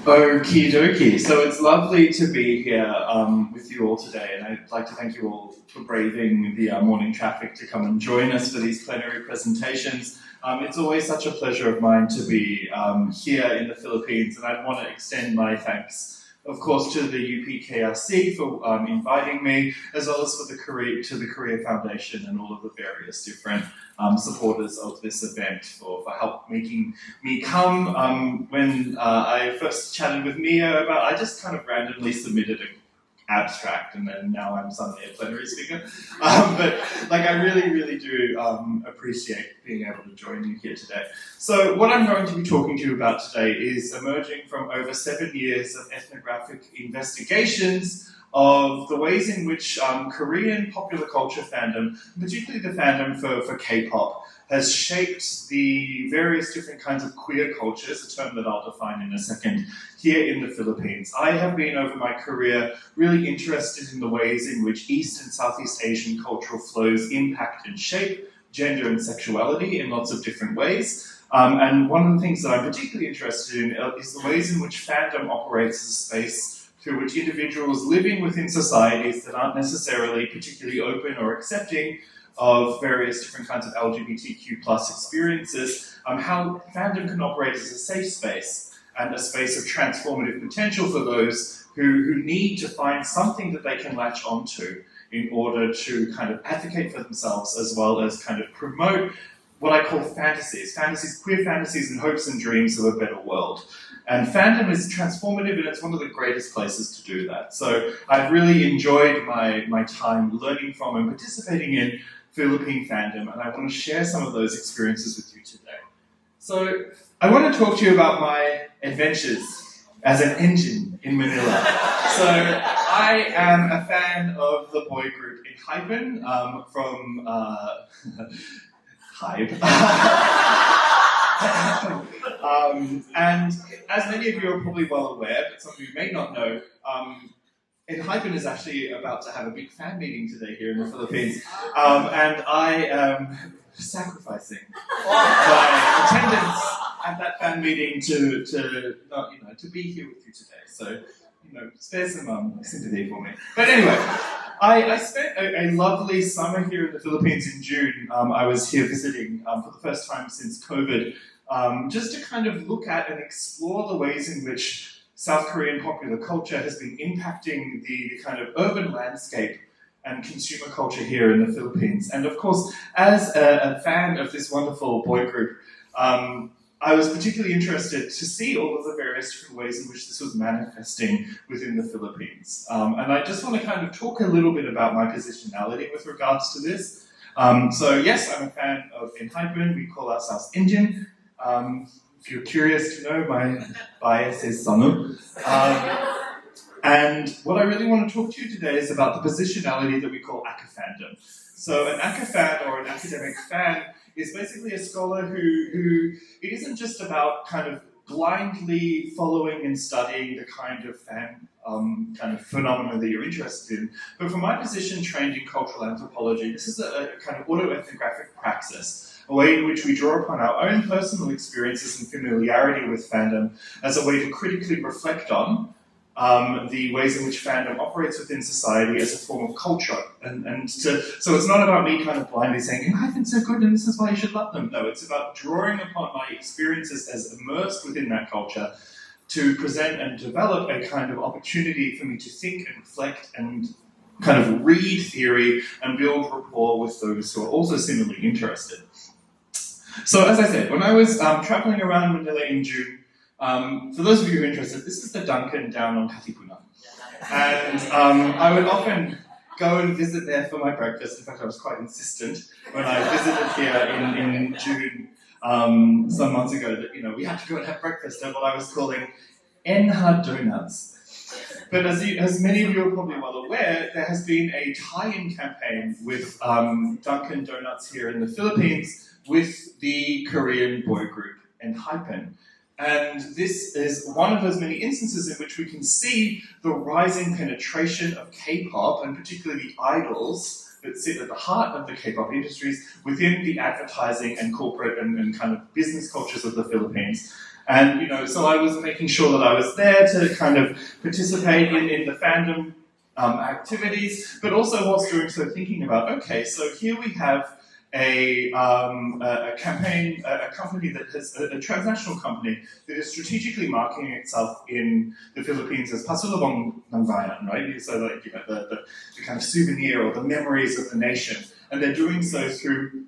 Okie dokie. So it's lovely to be here with you all today, and I'd like to thank you all for braving the morning traffic to come and join us for these plenary presentations. It's always such a pleasure of mine to be here in the Philippines, and I want to extend my thanks, of course, to the UPKRC for inviting me, as well as for the Korea Foundation and all of the various different supporters of this event for help making me come. When I first chatted with Mia about, I just kind of randomly submitted an abstract, and then now I'm suddenly a plenary speaker. But like, I really do appreciate being able to join you here today. So what I'm going to be talking to you about today is emerging from over 7 years of ethnographic investigations of the ways in which Korean popular culture fandom, particularly the fandom for K-pop, has shaped the various different kinds of queer cultures, a term that I'll define in a second, here in the Philippines. I have been, over my career, really interested in the ways in which East and Southeast Asian cultural flows impact and shape gender and sexuality in lots of different ways. And one of the things that I'm particularly interested in is the ways in which fandom operates as a space through which individuals living within societies that aren't necessarily particularly open or accepting of various different kinds of LGBTQ plus experiences, how fandom can operate as a safe space and a space of transformative potential for those who need to find something that they can latch onto in order to kind of advocate for themselves, as well as kind of promote what I call fantasies, queer fantasies and hopes and dreams of a better world. And fandom is transformative, and it's one of the greatest places to do that. So I've really enjoyed my time learning from and participating in Philippine fandom, and I want to share some of those experiences with you today. So I want to talk to you about my adventures as an engine in Manila. So I am a fan of the boy group Hypen from Hype. And as many of you are probably well aware, but some of you may not know, Hypen is actually about to have a big fan meeting today here in the Philippines, and I am sacrificing my attendance at that fan meeting to be here with you today. So, spare some sympathy for me. But anyway, I spent a lovely summer here in the Philippines in June. I was here visiting for the first time since COVID, just to kind of look at and explore the ways in which South Korean popular culture has been impacting the kind of urban landscape and consumer culture here in the Philippines. And of course, as a fan of this wonderful boy group, I was particularly interested to see all of the various different ways in which this was manifesting within the Philippines. And I just want to kind of talk a little bit about my positionality with regards to this. So yes, I'm a fan of Hypen. We call ourselves Engine. If you're curious to know, my bias is Sonu. And what I really want to talk to you today is about the positionality that we call acafandom. So an acafan, or an academic fan, is basically a scholar who it isn't just about kind of blindly following and studying the kind of fan kind of phenomena that you're interested in. But from my position, trained in cultural anthropology, this is a kind of autoethnographic praxis, a way in which we draw upon our own personal experiences and familiarity with fandom as a way to critically reflect on the ways in which fandom operates within society as a form of culture. So it's not about me kind of blindly saying, Hypen's so good and this is why you should love them. No, it's about drawing upon my experiences as immersed within that culture to present and develop a kind of opportunity for me to think and reflect and kind of read theory and build rapport with those who are also similarly interested. So as I said, when I was traveling around Manila in June, for those of you who are interested, this is the Dunkin' down on Katipunan. And I would often go and visit there for my breakfast. In fact, I was quite insistent when I visited here in June some months ago that, we had to go and have breakfast at what I was calling NH Donuts. But as many of you are probably well aware, there has been a tie-in campaign with Dunkin' Donuts here in the Philippines with the Korean boy group Enhypen. And this is one of those many instances in which we can see the rising penetration of K-pop, and particularly the idols that sit at the heart of the K-pop industries within the advertising and corporate and kind of business cultures of the Philippines. And, so I was making sure that I was there to kind of participate in the fandom activities, but also whilst doing so thinking about, okay, so here we have a campaign, a company that has, a transnational company that is strategically marketing itself in the Philippines as Pasalubong ng Bayan, right? So like, the kind of souvenir or the memories of the nation. And they're doing so through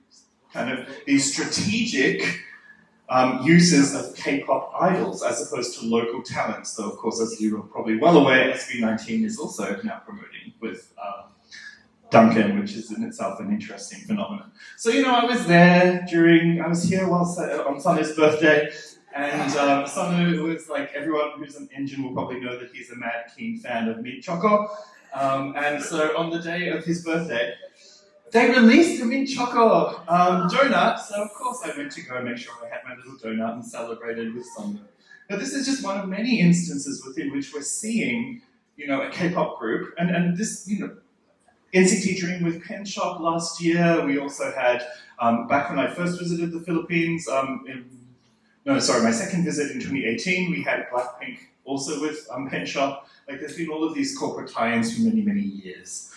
kind of these strategic uses of K-pop idols as opposed to local talents. Though, of course, as you're probably well aware, SB19 is also now promoting with Dunkin', which is in itself an interesting phenomenon. So, I was here on Sanu's birthday, and Sanu was like, everyone who's an engine will probably know that he's a mad keen fan of Mint Choco. And so on the day of his birthday, they released the Mint Choco donut, so of course I went to go and make sure I had my little donut and celebrated with Sanu. But this is just one of many instances within which we're seeing, a K-pop group, and this, NCT Dream with Pen Shop last year. We also had, back when I first visited the Philippines, my second visit in 2018, we had Blackpink also with Pen Shop. Like, there's been all of these corporate tie-ins for many, many years.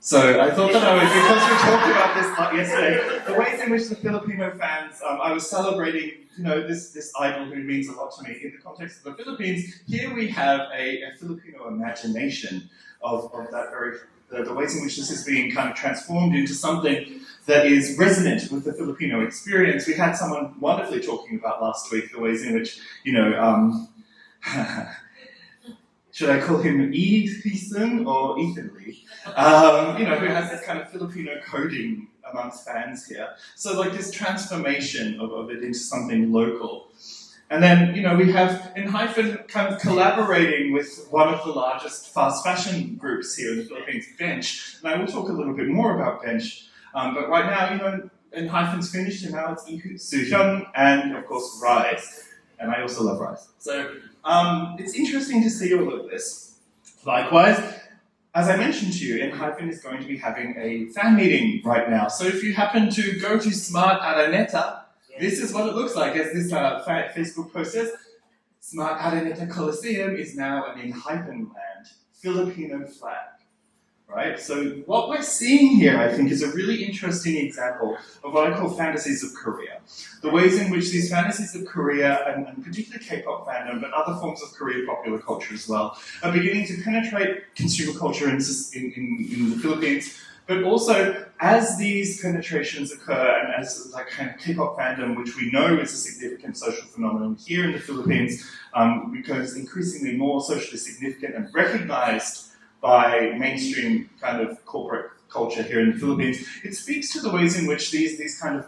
So I thought that I would, because we talked about this yesterday, the ways in which the Filipino fans, I was celebrating, this idol who means a lot to me in the context of the Philippines. Here we have a Filipino imagination of that very, the ways in which this is being kind of transformed into something that is resonant with the Filipino experience. We had someone wonderfully talking about last week the ways in which, should I call him Ethan or Ethan Lee? Who has this kind of Filipino coding amongst fans here. So like this transformation of it into something local. And then, we have Enhypen kind of collaborating with one of the largest fast fashion groups here in the Philippines, Bench. And I will talk a little bit more about Bench. But right now, Enhypen's finished, and now it's Suhyun and, of course, Rise. And I also love Rise. So it's interesting to see all of this. Likewise, as I mentioned to you, Enhypen is going to be having a fan meeting right now. So if you happen to go to Smart Araneta, this is what it looks like, as this Facebook post says. Smart Araneta Coliseum is now an Enhypen land, Filipino flag, right? So what we're seeing here, I think, is a really interesting example of what I call fantasies of Korea. The ways in which these fantasies of Korea, and particularly K-pop fandom, but other forms of Korean popular culture as well, are beginning to penetrate consumer culture in the Philippines. But also, as these penetrations occur, and as like kind of K-pop fandom, which we know is a significant social phenomenon here in the Philippines, because increasingly more socially significant and recognized by mainstream kind of corporate culture here in the Philippines, it speaks to the ways in which these kind of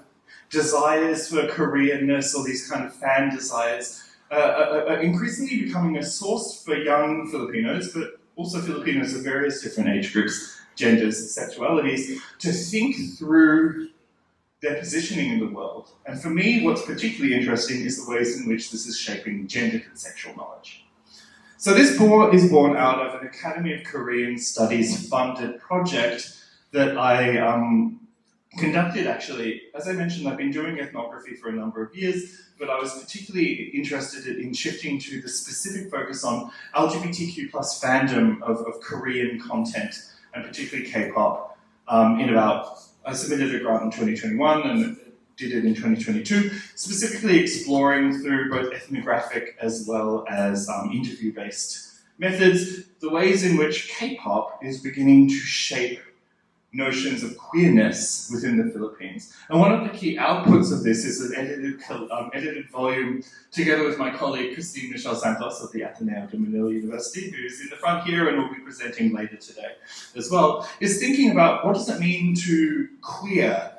desires for Koreanness, or these kind of fan desires, are increasingly becoming a source for young Filipinos, but also Filipinos of various different age groups, genders, sexualities, to think through their positioning in the world. And for me, what's particularly interesting is the ways in which this is shaping gendered and sexual knowledge. So this is born out of an Academy of Korean Studies funded project that I conducted, actually. As I mentioned, I've been doing ethnography for a number of years, but I was particularly interested in shifting to the specific focus on LGBTQ plus fandom of Korean content, and particularly K-pop. I submitted a grant in 2021 and did it in 2022, specifically exploring through both ethnographic as well as interview-based methods, the ways in which K-pop is beginning to shape notions of queerness within the Philippines. And one of the key outputs of this is an edited volume together with my colleague Christine Michelle Santos of the Ateneo de Manila University, who's in the front here and will be presenting later today as well, is thinking about what does it mean to queer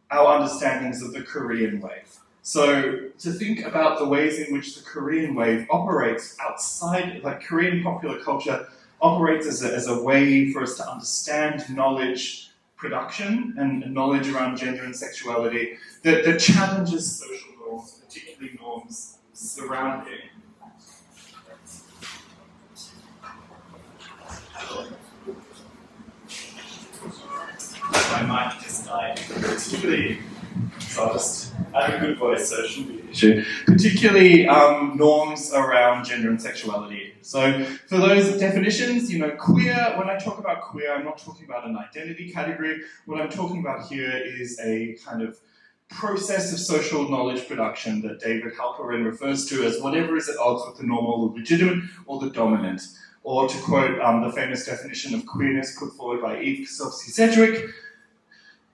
our understandings of the Korean wave. So to think about the ways in which the Korean wave operates outside, like Korean popular culture operates as a way for us to understand knowledge production and knowledge around gender and sexuality that challenges social norms, particularly norms surrounding. My mic just died, particularly, so I'll just have a good voice, so it shouldn't be an issue. Particularly norms around gender and sexuality. So for those definitions, queer, when I talk about queer, I'm not talking about an identity category. What I'm talking about here is a kind of process of social knowledge production that David Halperin refers to as whatever is at odds with the normal, the legitimate, or the dominant. Or to quote the famous definition of queerness put forward by Eve Kosofsky-Sedgwick,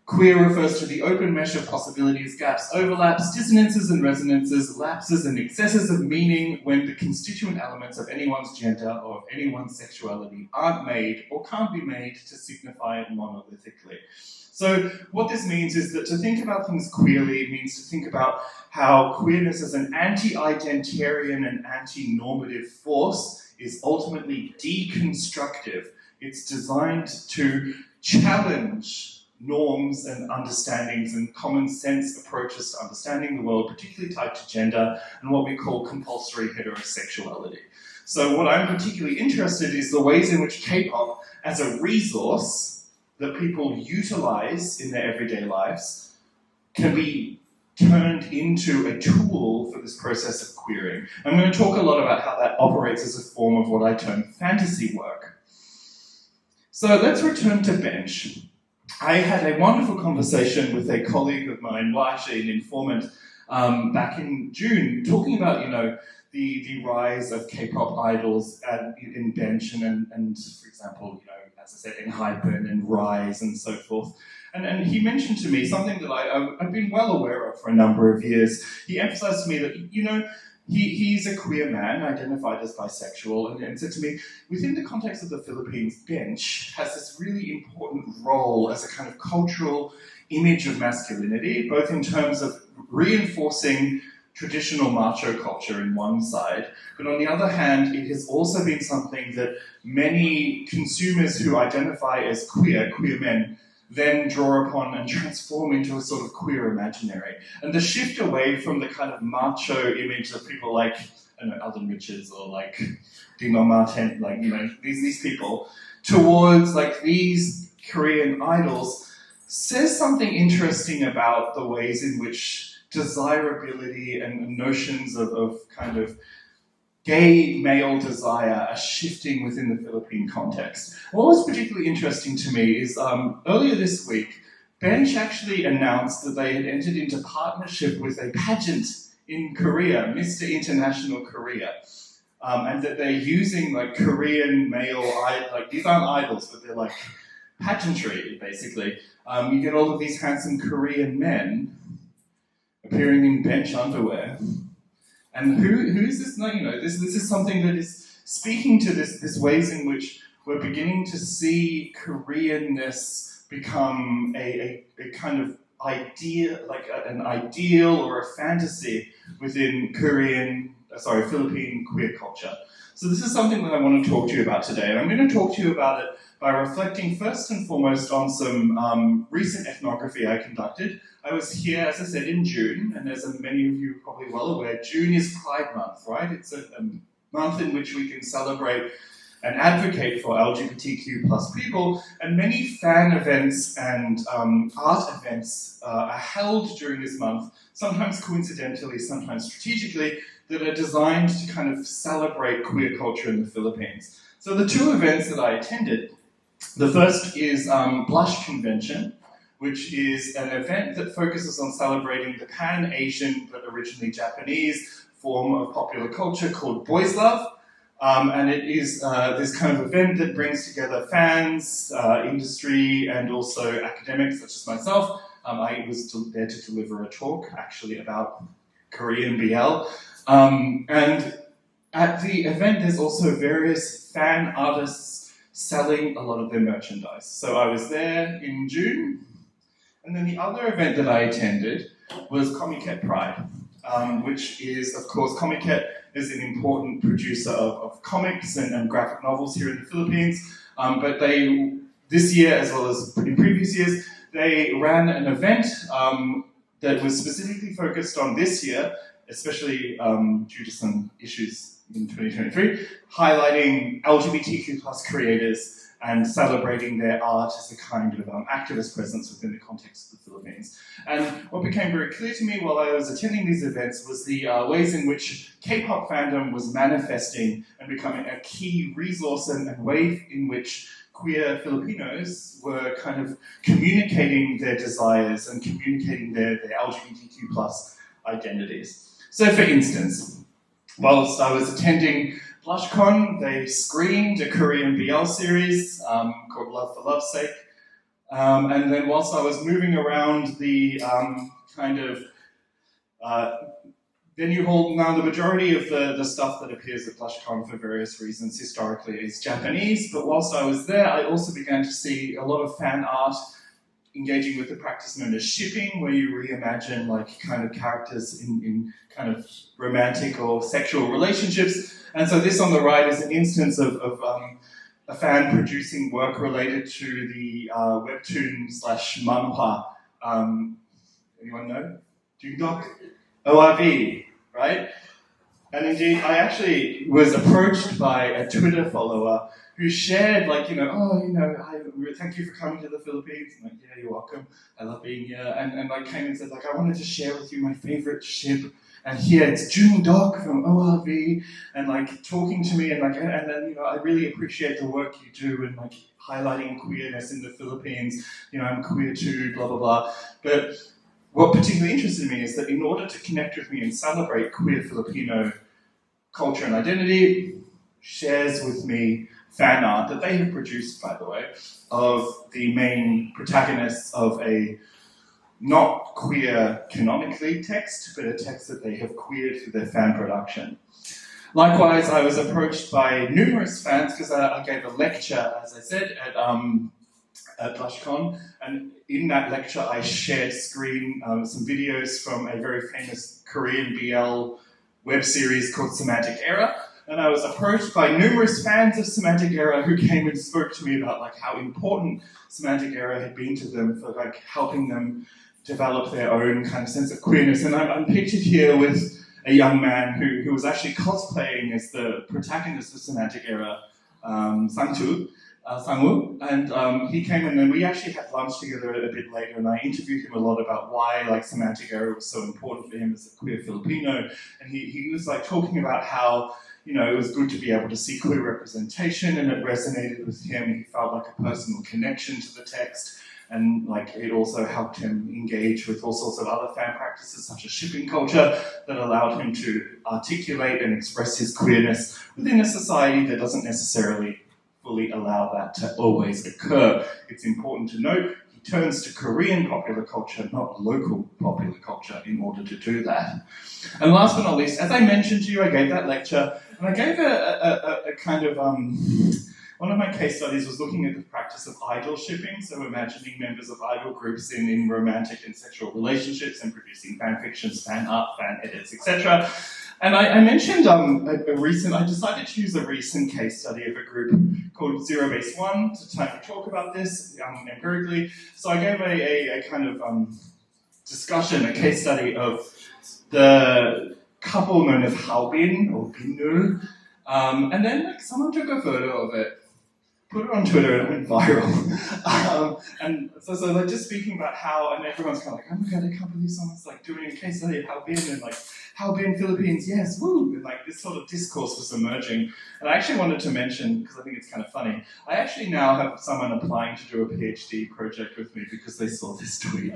queer refers to the open mesh of possibilities, gaps, overlaps, dissonances and resonances, lapses and excesses of meaning when the constituent elements of anyone's gender or of anyone's sexuality aren't made or can't be made to signify it monolithically. So what this means is that to think about things queerly means to think about how queerness as an anti-identitarian and anti-normative force is ultimately deconstructive. It's designed to challenge norms and understandings and common sense approaches to understanding the world, particularly tied to gender and what we call compulsory heterosexuality. So what I'm particularly interested in is the ways in which K-pop, as a resource that people utilize in their everyday lives, can be turned into a tool for this process of queering. I'm going to talk a lot about how that operates as a form of what I term fantasy work. So let's return to Bench. I had a wonderful conversation with a colleague of mine, well actually an informant, back in June, talking about, the rise of K-pop idols in Bench and for example, as I said, in Hypen and Rise and so forth. And he mentioned to me something that I've been well aware of for a number of years. He emphasized to me that, he's a queer man, identified as bisexual, and said to me, within the context of the Philippines, Bench has this really important role as a kind of cultural image of masculinity, both in terms of reinforcing traditional macho culture in one side, but on the other hand, it has also been something that many consumers who identify as queer men, then draw upon and transform into a sort of queer imaginary. And the shift away from the kind of macho image of people like, Alden Richards or like Dino Martin, these people, towards these Korean idols says something interesting about the ways in which desirability and notions of kind of gay male desire are shifting within the Philippine context. What was particularly interesting to me is earlier this week, Bench actually announced that they had entered into partnership with a pageant in Korea, Mr. International Korea, and that they're using Korean male, these aren't idols, but they're pageantry, basically. You get all of these handsome Korean men appearing in Bench underwear. And who's this? This is something that is speaking to this ways in which we're beginning to see Koreanness become a kind of idea, an ideal or a fantasy within Philippine queer culture. So this is something that I want to talk to you about today. And I'm going to talk to you about it by reflecting first and foremost on some recent ethnography I conducted. I was here, as I said, in June, and as many of you are probably well aware, June is Pride Month, right? It's a month in which we can celebrate and advocate for LGBTQ plus people, and many fan events and art events are held during this month, sometimes coincidentally, sometimes strategically, that are designed to kind of celebrate queer culture in the Philippines. So the two events that I attended, the first is Blush Convention, which is an event that focuses on celebrating the Pan-Asian, but originally Japanese, form of popular culture called boys love. And it is this kind of event that brings together fans, industry, and also academics such as myself. I was there to deliver a talk actually about Korean BL. And at the event, there's also various fan artists selling a lot of their merchandise. So I was there in June, and then the other event that I attended was Comiket Pride, which is, of course, Comiket is an important producer of comics and graphic novels here in the Philippines. But they, this year, as well as in previous years, they ran an event that was specifically focused on this year, especially due to some issues in 2023, highlighting LGBTQ plus creators and celebrating their art as a kind of activist presence within the context of the Philippines. And what became very clear to me while I was attending these events was the ways in which K-pop fandom was manifesting and becoming a key resource and way in which queer Filipinos were kind of communicating their desires and communicating their LGBTQ plus identities. So for instance, whilst I was attending BlushCon, they screened a Korean BL series called Love for Love's Sake. And then whilst I was moving around the venue hall, now the majority of the stuff that appears at BlushCon for various reasons historically is Japanese, but whilst I was there, I also began to see a lot of fan art engaging with the practice known as shipping, where you reimagine like kind of characters in kind of romantic or sexual relationships. And so this on the right is an instance of a fan producing work related to the webtoon / manhwa. Anyone know? Dook? ORV, right? And indeed, I actually was approached by a Twitter follower who shared, thank you for coming to the Philippines. I'm like, yeah, you're welcome. I love being here. And came and said, I wanted to share with you my favorite ship. And here it's Dook from ORV, and talking to me, and then I really appreciate the work you do and highlighting queerness in the Philippines. I'm queer too, blah blah blah. But what particularly interested me is that in order to connect with me and celebrate queer Filipino culture and identity, shares with me fan art that they have produced, by the way, of the main protagonists of a not queer canonically text, but a text that they have queered through their fan production. Likewise, I was approached by numerous fans because I gave a lecture, as I said, at BlushCon, and in that lecture I shared some videos from a very famous Korean BL web series called Semantic Era, and I was approached by numerous fans of Semantic Era who came and spoke to me about how important Semantic Era had been to them for helping them develop their own kind of sense of queerness. And I'm pictured here with a young man who was actually cosplaying as the protagonist of Semantic Era, Sangwoo, and he came in and we actually had lunch together a bit later, and I interviewed him a lot about why Semantic Era was so important for him as a queer Filipino, and he was talking about how it was good to be able to see queer representation, and it resonated with him. He felt like a personal connection to the text, and it also helped him engage with all sorts of other fan practices such as shipping culture that allowed him to articulate and express his queerness within a society that doesn't necessarily fully allow that to always occur. It's important to note he turns to Korean popular culture, not local popular culture, in order to do that. And last but not least, as I mentioned to you, I gave that lecture, and I gave a kind of one of my case studies was looking at the practice of idol shipping, so imagining members of idol groups in romantic and sexual relationships and producing fan fictions, fan art, fan edits, etc. And I mentioned I decided to use a recent case study of a group called Zero Base One to talk about this empirically. So I gave a kind of discussion, a case study of the couple known as Haobin or Binul, and then someone took a photo of it, put it on Twitter, and it went viral. And so just speaking about how, and everyone's kind of oh my god, I can't believe someone's doing a case study of Haobin, and Haobin Philippines, yes, woo! And this sort of discourse was emerging. And I actually wanted to mention, because I think it's kind of funny, I actually now have someone applying to do a PhD project with me because they saw this tweet.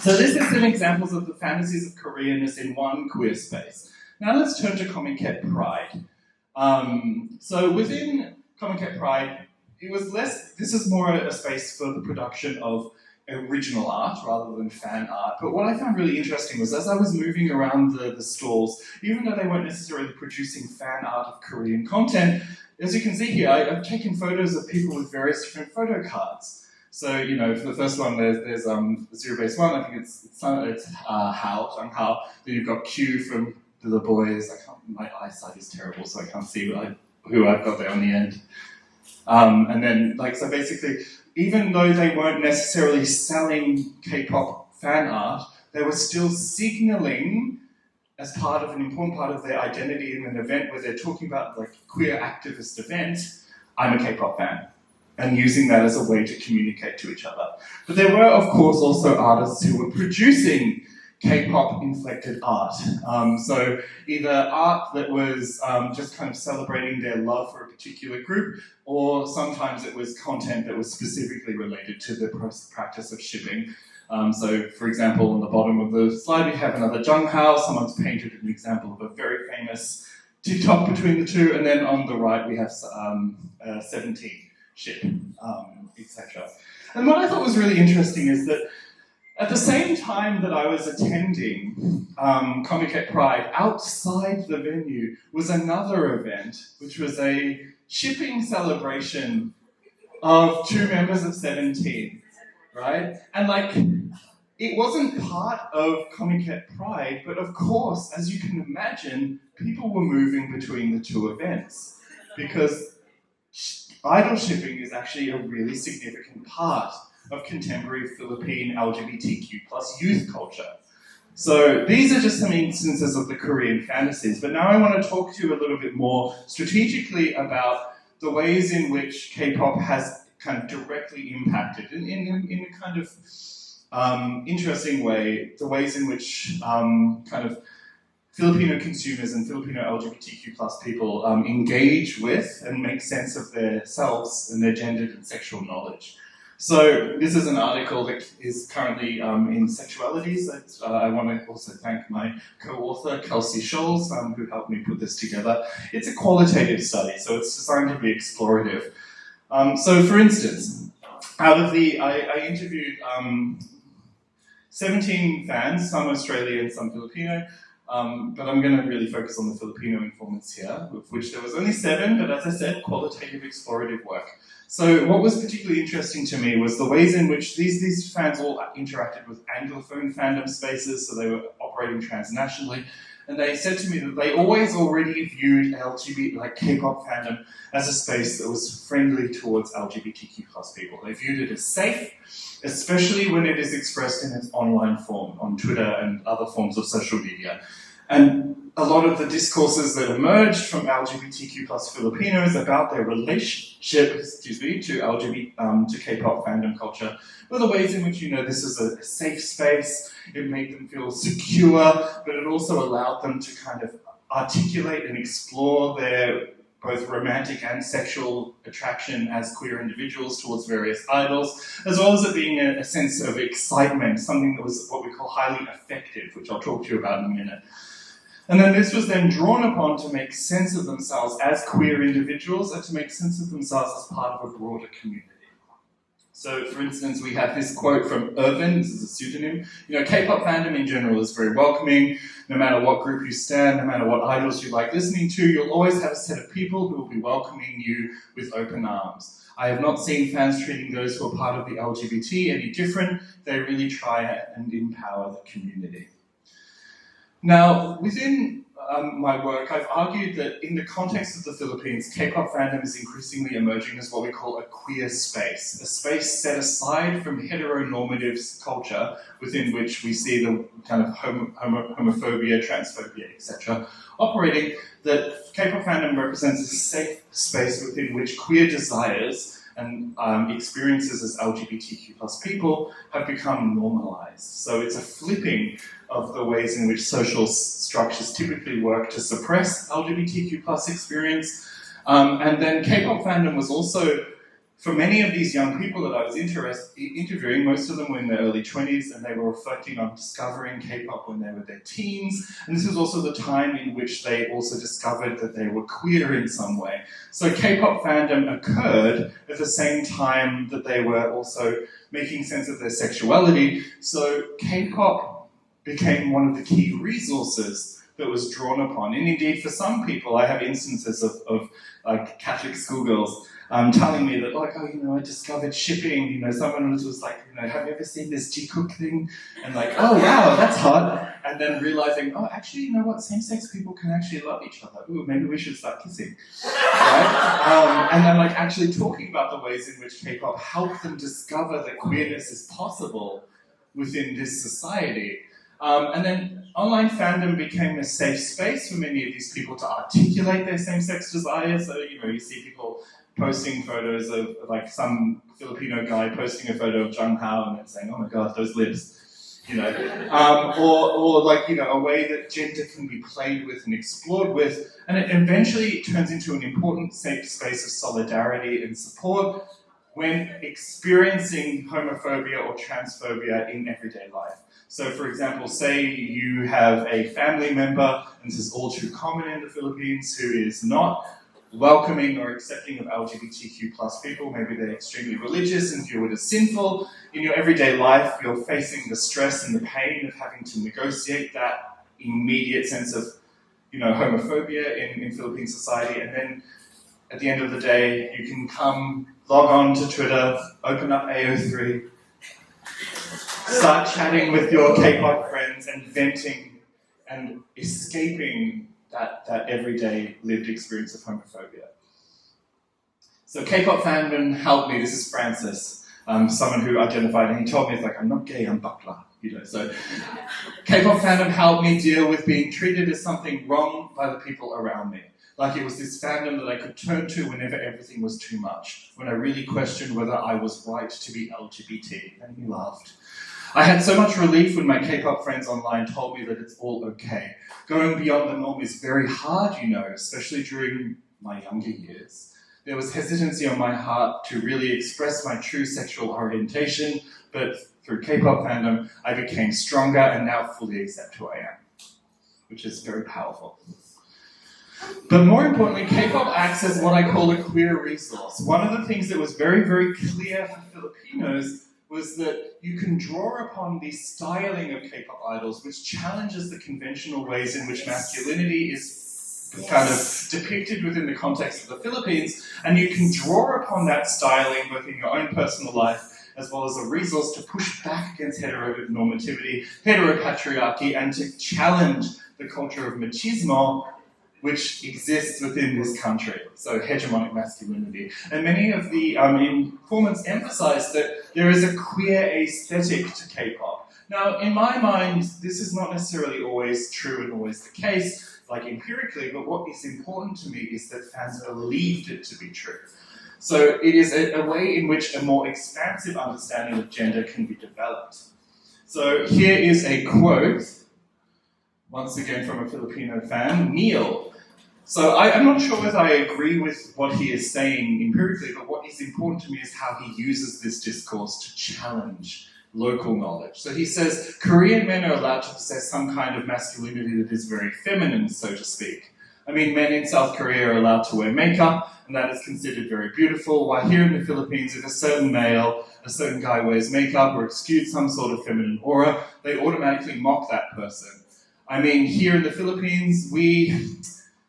So this is some examples of the fantasies of Koreanness in one queer space. Now let's turn to Comiket Pride. So within Comiket Pride, it was less, this is more a space for the production of original art rather than fan art. But what I found really interesting was as I was moving around the stalls, even though they weren't necessarily producing fan art of Korean content, as you can see here, I've taken photos of people with various different photo cards. So, you know, for the first one, there's zero base one, I think it's Hao, Zhang Hao. Then you've got Q from the boys. My eyesight is terrible, so I can't see who I've got there on the end. And then, so basically, even though they weren't necessarily selling K-pop fan art, they were still signaling as part of an important part of their identity in an event where they're talking about queer activist event, I'm a K-pop fan, and using that as a way to communicate to each other. But there were, of course, also artists who were producing K-pop inflected art. So either art that was just kind of celebrating their love for a particular group, or sometimes it was content that was specifically related to the practice of shipping. So for example, on the bottom of the slide, we have another Jung Hao. Someone's painted an example of a very famous TikTok between the two. And then on the right, we have 17 ship, etc. And what I thought was really interesting is that at the same time that I was attending Comiket Pride, outside the venue was another event, which was a shipping celebration of two members of 17, right? And it wasn't part of Comiket Pride, but of course, as you can imagine, people were moving between the two events because idol shipping is actually a really significant part of contemporary Philippine LGBTQ plus youth culture. So these are just some instances of the Korean fantasies, but now I want to talk to you a little bit more strategically about the ways in which K-pop has kind of directly impacted, in a kind of interesting way, the ways in which kind of Filipino consumers and Filipino LGBTQ plus people engage with and make sense of their selves and their gendered and sexual knowledge. So this is an article that is currently in Sexualities. I want to also thank my co-author, Kelsey Scholes, who helped me put this together. It's a qualitative study, so it's designed to be explorative. So for instance, I interviewed 17 fans, some Australian, some Filipino, but I'm going to really focus on the Filipino informants here, of which there was only 7, but as I said, qualitative explorative work. So what was particularly interesting to me was the ways in which these fans all interacted with Anglophone fandom spaces, so they were operating transnationally, and they said to me that they always already viewed LGBT, K-pop fandom, as a space that was friendly towards LGBTQ plus people. They viewed it as safe, especially when it is expressed in its online form, on Twitter and other forms of social media. And a lot of the discourses that emerged from LGBTQ plus Filipinos about their relationship, to K-pop fandom culture were the ways in which, this is a safe space, it made them feel secure, but it also allowed them to kind of articulate and explore their both romantic and sexual attraction as queer individuals towards various idols, as well as it being a sense of excitement, something that was what we call highly affective, which I'll talk to you about in a minute. And then this was then drawn upon to make sense of themselves as queer individuals and to make sense of themselves as part of a broader community. So, for instance, we have this quote from Irvin, this is a pseudonym. K-pop fandom in general is very welcoming. No matter what group you stand, no matter what idols you like listening to, you'll always have a set of people who will be welcoming you with open arms. I have not seen fans treating those who are part of the LGBT any different. They really try and empower the community. Now, within my work, I've argued that in the context of the Philippines, K-pop fandom is increasingly emerging as what we call a queer space, a space set aside from heteronormative culture within which we see the kind of homophobia, transphobia, etc. operating, that K-pop fandom represents a safe space within which queer desires and experiences as LGBTQ plus people have become normalized. So it's a flipping of the ways in which social structures typically work to suppress LGBTQ plus experience. And then K-pop fandom was also for many of these young people that I was interviewing, most of them were in their early 20s, and they were reflecting on discovering K-pop when they were their teens. And this was also the time in which they also discovered that they were queer in some way. So K-pop fandom occurred at the same time that they were also making sense of their sexuality. So K-pop became one of the key resources that was drawn upon. And indeed, for some people, I have instances of like Catholic schoolgirls telling me that, like, oh, you know, I discovered shipping. You know, someone was like, you know, have you ever seen this G-Cook thing? And like, oh, wow, that's hot. And then realizing, oh, actually, you know what? Same-sex people can actually love each other. Ooh, maybe we should start kissing, right? And then, like, actually talking about the ways in which K-pop helped them discover that queerness is possible within this society. And then online fandom became a safe space for many of these people to articulate their same-sex desires. So, you know, you see people posting photos of, like, some Filipino guy posting a photo of Jung Hao and then saying, oh my god, those lips, you know. Or like, you know, a way that gender can be played with and explored with. And it eventually turns into an important safe space of solidarity and support when experiencing homophobia or transphobia in everyday life. So, for example, say you have a family member, and this is all too common in the Philippines, who is not welcoming or accepting of LGBTQ plus people. Maybe they're extremely religious and view it as sinful. In your everyday life, you're facing the stress and the pain of having to negotiate that immediate sense of, you know, homophobia in Philippine society. And then at the end of the day, you can come, log on to Twitter, open up AO3, start chatting with your K-pop friends and venting and escaping that everyday lived experience of homophobia. So K-pop fandom helped me. This is Francis, someone who identified, and he told me, it's like, I'm not gay, I'm bakla. You know, so K-pop fandom helped me deal with being treated as something wrong by the people around me. Like, it was this fandom that I could turn to whenever everything was too much, when I really questioned whether I was right to be LGBT, and he laughed. I had so much relief when my K-pop friends online told me that it's all okay. Going beyond the norm is very hard, you know, especially during my younger years. There was hesitancy on my heart to really express my true sexual orientation, but through K-pop fandom, I became stronger and now fully accept who I am, which is very powerful. But more importantly, K-pop acts as what I call a queer resource. One of the things that was very, very clear for Filipinos was that you can draw upon the styling of K-pop idols, which challenges the conventional ways in which masculinity is kind of depicted within the context of the Philippines, and you can draw upon that styling both in your own personal life as well as a resource to push back against heteronormativity, hetero-patriarchy, and to challenge the culture of machismo, which exists within this country, so hegemonic masculinity. And many of the informants emphasize that there is a queer aesthetic to K-pop. Now, in my mind, this is not necessarily always true and always the case, like empirically, but what is important to me is that fans believed it to be true. So it is a way in which a more expansive understanding of gender can be developed. So here is a quote, once again from a Filipino fan, Neil. So I'm not sure whether I agree with what he is saying empirically, but what is important to me is how he uses this discourse to challenge local knowledge. So he says, Korean men are allowed to possess some kind of masculinity that is very feminine, so to speak. I mean, men in South Korea are allowed to wear makeup, and that is considered very beautiful, while here in the Philippines, if a certain male, a certain guy wears makeup or exudes some sort of feminine aura, they automatically mock that person. I mean, here in the Philippines,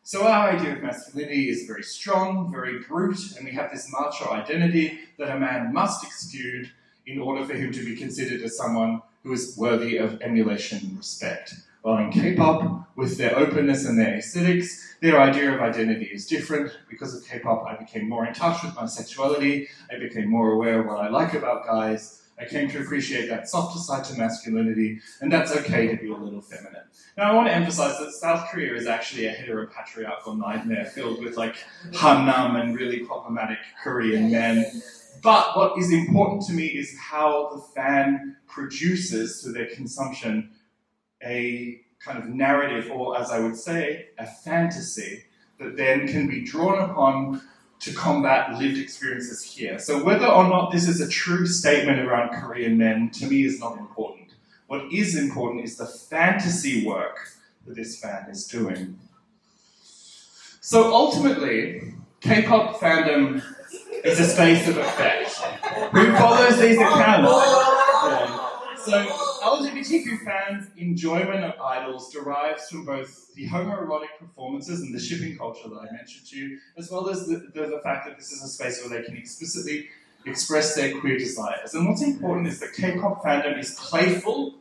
so our idea of masculinity is very strong, very brute, and we have this macho identity that a man must exude in order for him to be considered as someone who is worthy of emulation and respect. While in K-pop, with their openness and their aesthetics, their idea of identity is different. Because of K-pop, I became more in touch with my sexuality, I became more aware of what I like about guys, I came to appreciate that softer side to masculinity, and that's okay to be a little feminine. Now, I want to emphasize that South Korea is actually a hetero-patriarchal nightmare filled with like Hannam and really problematic Korean men. But what is important to me is how the fan produces through their consumption a kind of narrative, or as I would say, a fantasy that then can be drawn upon to combat lived experiences here. So whether or not this is a true statement around Korean men, to me, is not important. What is important is the fantasy work that this fan is doing. So ultimately, K-pop fandom is a space of effect. Who follows these accounts? So LGBTQ fans' enjoyment of idols derives from both the homoerotic performances and the shipping culture that I mentioned to you, as well as the fact that this is a space where they can explicitly express their queer desires. And what's important is that K-pop fandom is playful,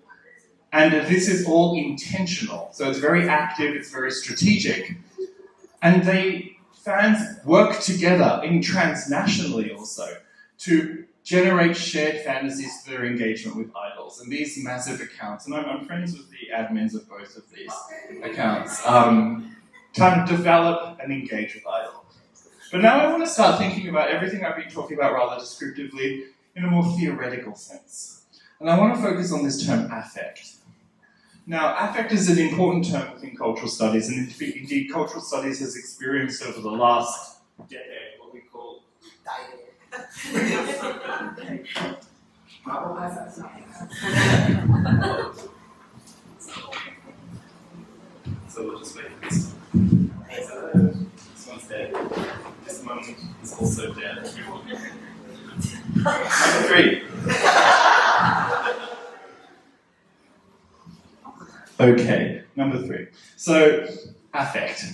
and this is all intentional. So it's very active, it's very strategic. And fans work together transnationally also to generate shared fantasies for their engagement with idols. And these massive accounts, and I'm friends with the admins of both of these accounts, kind of develop and engage with idols. But now I want to start thinking about everything I've been talking about rather descriptively in a more theoretical sense. And I want to focus on this term affect. Now, affect is an important term within cultural studies, and indeed cultural studies has experienced over the last decade what we call so we'll just wait for this. This one's dead. This one is also dead. Number 3. Okay, number 3. So, affect.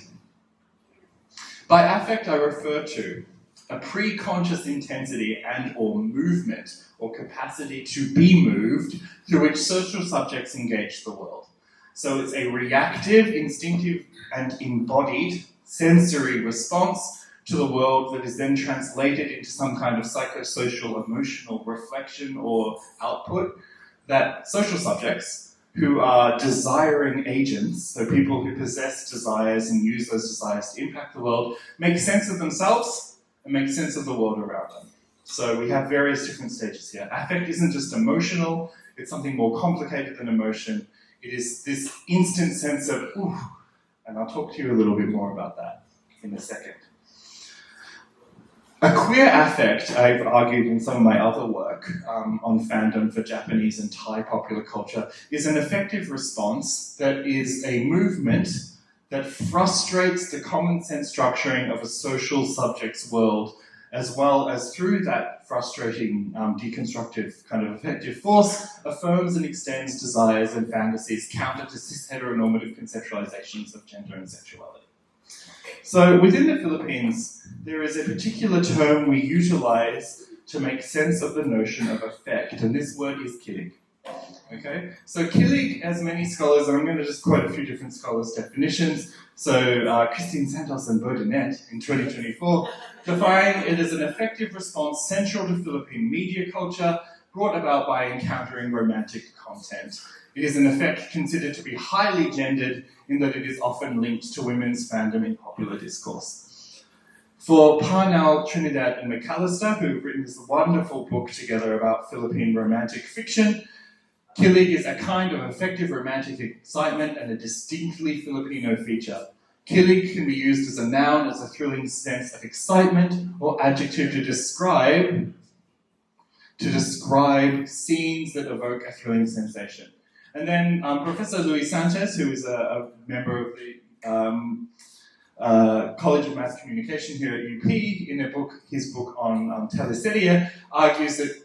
By affect, I refer to a pre-conscious intensity and or movement or capacity to be moved through which social subjects engage the world. So it's a reactive, instinctive, and embodied sensory response to the world that is then translated into some kind of psychosocial, emotional reflection or output that social subjects who are desiring agents, so people who possess desires and use those desires to impact the world, make sense of themselves and make sense of the world around them. So we have various different stages here. Affect isn't just emotional, it's something more complicated than emotion. It is this instant sense of, ooh, and I'll talk to you a little bit more about that in a second. A queer affect, I've argued in some of my other work on fandom for Japanese and Thai popular culture, is an affective response that is a movement that frustrates the common sense structuring of a social subject's world, as well as through that frustrating deconstructive kind of affective force, affirms and extends desires and fantasies counter to cis heteronormative conceptualizations of gender and sexuality. So within the Philippines, there is a particular term we utilize to make sense of the notion of affect, and this word is kilig. Okay, so kilig, as many scholars, and I'm going to just quote a few different scholars' definitions. So Christine Santos and Baudinette in 2024 define it as an affective response central to Philippine media culture brought about by encountering romantic content. It is in effect considered to be highly gendered in that it is often linked to women's fandom in popular discourse. For Parnell, Trinidad and McAllister, who've written this wonderful book together about Philippine romantic fiction, kilig is a kind of affective romantic excitement and a distinctly Filipino feature. Kilig can be used as a noun as a thrilling sense of excitement or adjective to describe scenes that evoke a thrilling sensation. And then Professor Luis Sanchez, who is a member of the College of Mass Communication here at UP, in his book on teleserie, argues that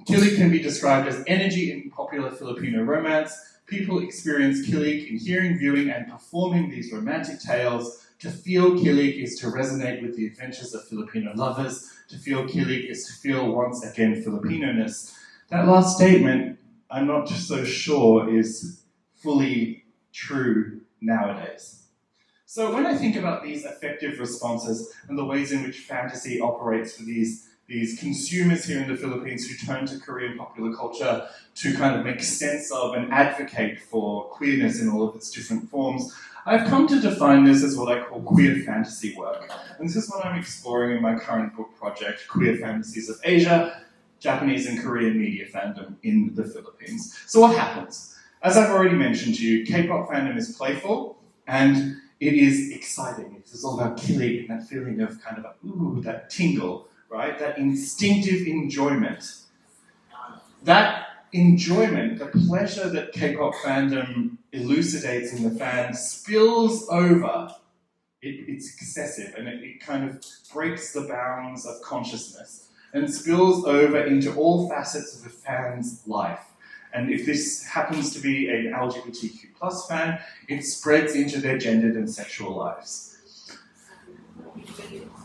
kilig can be described as energy in popular Filipino romance. People experience kilig in hearing, viewing, and performing these romantic tales. To feel kilig is to resonate with the adventures of Filipino lovers. To feel kilig is to feel once again Filipino-ness. That last statement, I'm not so sure is fully true nowadays. So when I think about these affective responses and the ways in which fantasy operates for these consumers here in the Philippines who turn to Korean popular culture to kind of make sense of and advocate for queerness in all of its different forms, I've come to define this as what I call queer fantasy work. And this is what I'm exploring in my current book project, Queer Fantasies of Asia, Japanese and Korean media fandom in the Philippines. So what happens? As I've already mentioned to you, K-pop fandom is playful, and it is exciting. It's all about kilig, that feeling of kind of a, ooh, that tingle, right? That instinctive enjoyment. That enjoyment, the pleasure that K-pop fandom elucidates in the fans spills over. It's excessive, and it kind of breaks the bounds of consciousness and spills over into all facets of the fan's life. And if this happens to be an LGBTQ plus fan, it spreads into their gendered and sexual lives.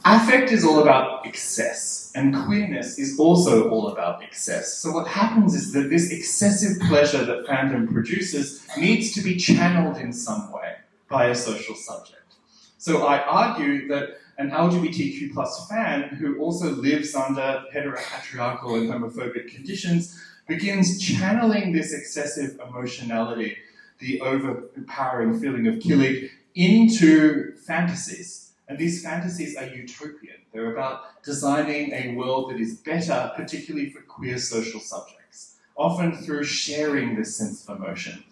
Affect is all about excess, and queerness is also all about excess. So what happens is that this excessive pleasure that fandom produces needs to be channeled in some way by a social subject. So I argue that an LGBTQ plus fan who also lives under hetero-patriarchal and homophobic conditions begins channeling this excessive emotionality, the overpowering feeling of kilig, into fantasies. And these fantasies are utopian. They're about designing a world that is better, particularly for queer social subjects, often through sharing this sense of emotion.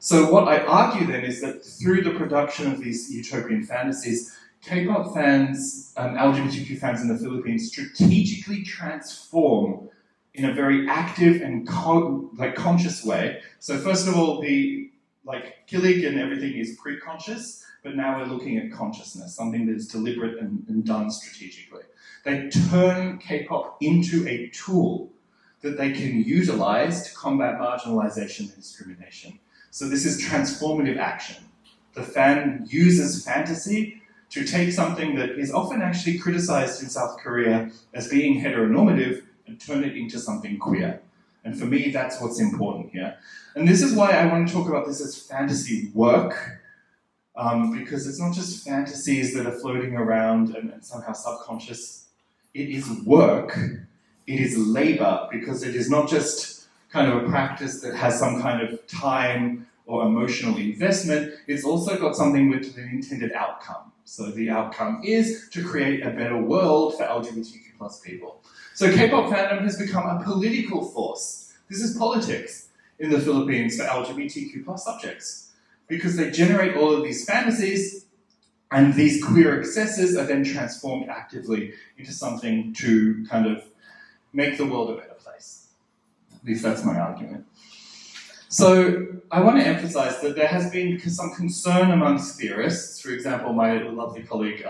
So what I argue then is that through the production of these utopian fantasies, K-pop fans, LGBTQ fans in the Philippines strategically transform in a very active and conscious way. So first of all, the kilig and everything is pre-conscious, but now we're looking at consciousness, something that is deliberate and done strategically. They turn K-pop into a tool that they can utilize to combat marginalization and discrimination. So this is transformative action. The fan uses fantasy to take something that is often actually criticized in South Korea as being heteronormative and turn it into something queer. And for me, that's what's important here. And this is why I want to talk about this as fantasy work, because it's not just fantasies that are floating around and somehow subconscious. It is work, it is labor, because it is not just kind of a practice that has some kind of time or emotional investment, it's also got something with an intended outcome. So the outcome is to create a better world for LGBTQ plus people. So K-pop fandom has become a political force. This is politics in the Philippines for LGBTQ plus subjects, because they generate all of these fantasies, and these queer excesses are then transformed actively into something to kind of make the world a better place. At least that's my argument. So I want to emphasize that there has been some concern amongst theorists, for example, my lovely colleague,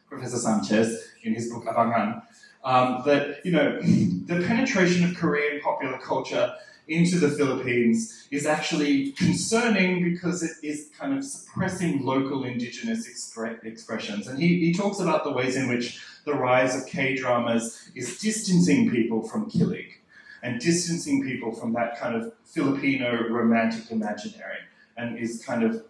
Professor Sanchez, in his book Abangan, that the penetration of Korean popular culture into the Philippines is actually concerning because it is kind of suppressing local indigenous expressions. And he talks about the ways in which the rise of K-dramas is distancing people from kilig and distancing people from that kind of Filipino romantic imaginary, and is kind of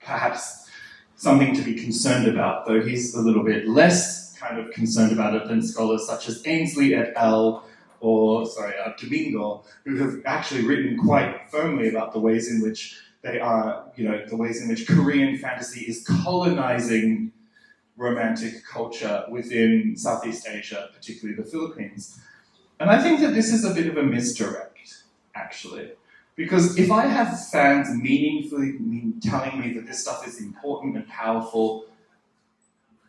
perhaps something to be concerned about, though he's a little bit less kind of concerned about it than scholars such as Ainsley et al. Domingo, who have actually written quite firmly about the ways in which they are, the ways in which Korean fantasy is colonizing romantic culture within Southeast Asia, particularly the Philippines. And I think that this is a bit of a misdirect, actually. Because if I have fans meaningfully telling me that this stuff is important and powerful,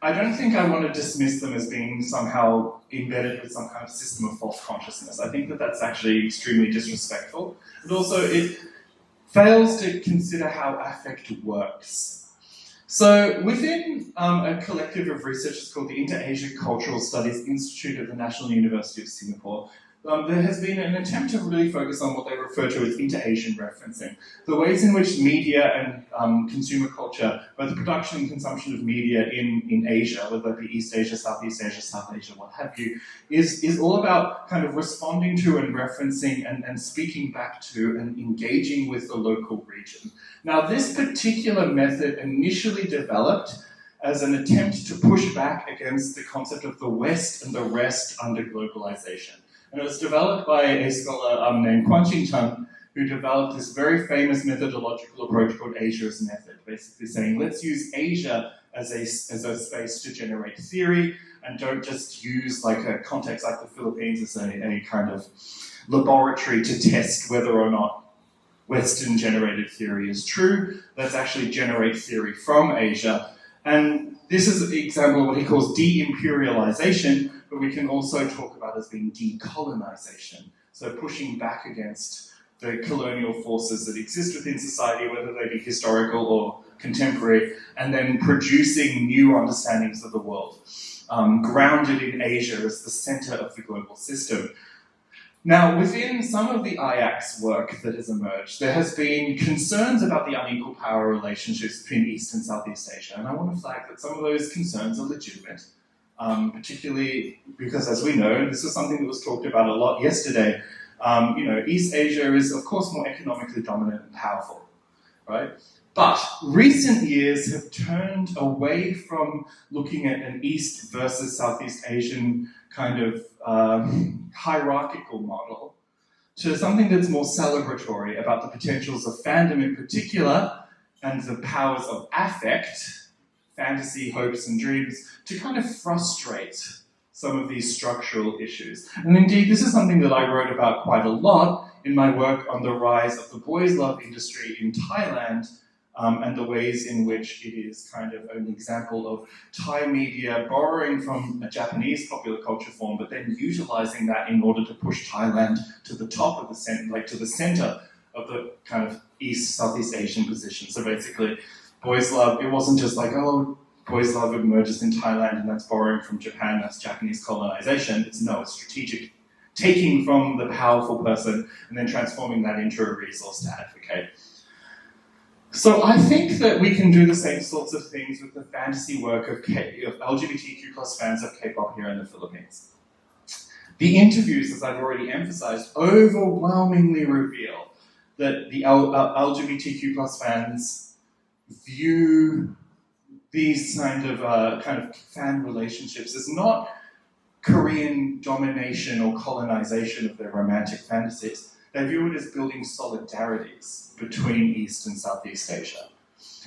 I don't think I want to dismiss them as being somehow embedded with some kind of system of false consciousness. I think that that's actually extremely disrespectful. And also, it fails to consider how affect works. So within a collective of researchers called the Inter-Asia Cultural Studies Institute at the National University of Singapore, there has been an attempt to really focus on what they refer to as inter-Asian referencing. The ways in which media and consumer culture, both the production and consumption of media in Asia, whether it be East Asia, Southeast Asia, South Asia, what have you, is all about kind of responding to and referencing and speaking back to and engaging with the local region. Now, this particular method initially developed as an attempt to push back against the concept of the West and the rest under globalization. And it was developed by a scholar named Kwon Ching-chung, who developed this very famous methodological approach called Asia's method, basically saying, let's use Asia as a space to generate theory, and don't just use like a context like the Philippines as a kind of laboratory to test whether or not Western generated theory is true. Let's actually generate theory from Asia. And this is an example of what he calls de-imperialization, but we can also talk about as being decolonization. So pushing back against the colonial forces that exist within society, whether they be historical or contemporary, and then producing new understandings of the world, grounded in Asia as the center of the global system. Now, within some of the IAC's work that has emerged, there has been concerns about the unequal power relationships between East and Southeast Asia, and I want to flag that some of those concerns are legitimate, particularly because, as we know, and this was something that was talked about a lot yesterday, East Asia is, of course, more economically dominant and powerful, right? But recent years have turned away from looking at an East versus Southeast Asian kind of hierarchical model to something that's more celebratory about the potentials of fandom in particular and the powers of affect, fantasy, hopes, and dreams to kind of frustrate some of these structural issues. And indeed, this is something that I wrote about quite a lot in my work on the rise of the boys' love industry in Thailand, and the ways in which it is kind of an example of Thai media borrowing from a Japanese popular culture form, but then utilizing that in order to push Thailand to the top of the to the center of the kind of East, Southeast Asian position. So basically, boys love, it wasn't just like, oh, boys love emerges in Thailand and that's borrowing from Japan, that's Japanese colonization. It's strategic, taking from the powerful person and then transforming that into a resource to advocate. So I think that we can do the same sorts of things with the fantasy work of LGBTQ plus fans of K-pop here in the Philippines. The interviews, as I've already emphasized, overwhelmingly reveal that the LGBTQ plus fans view these kind of fan relationships as not Korean domination or colonization of their romantic fantasies. They view it as building solidarities between East and Southeast Asia.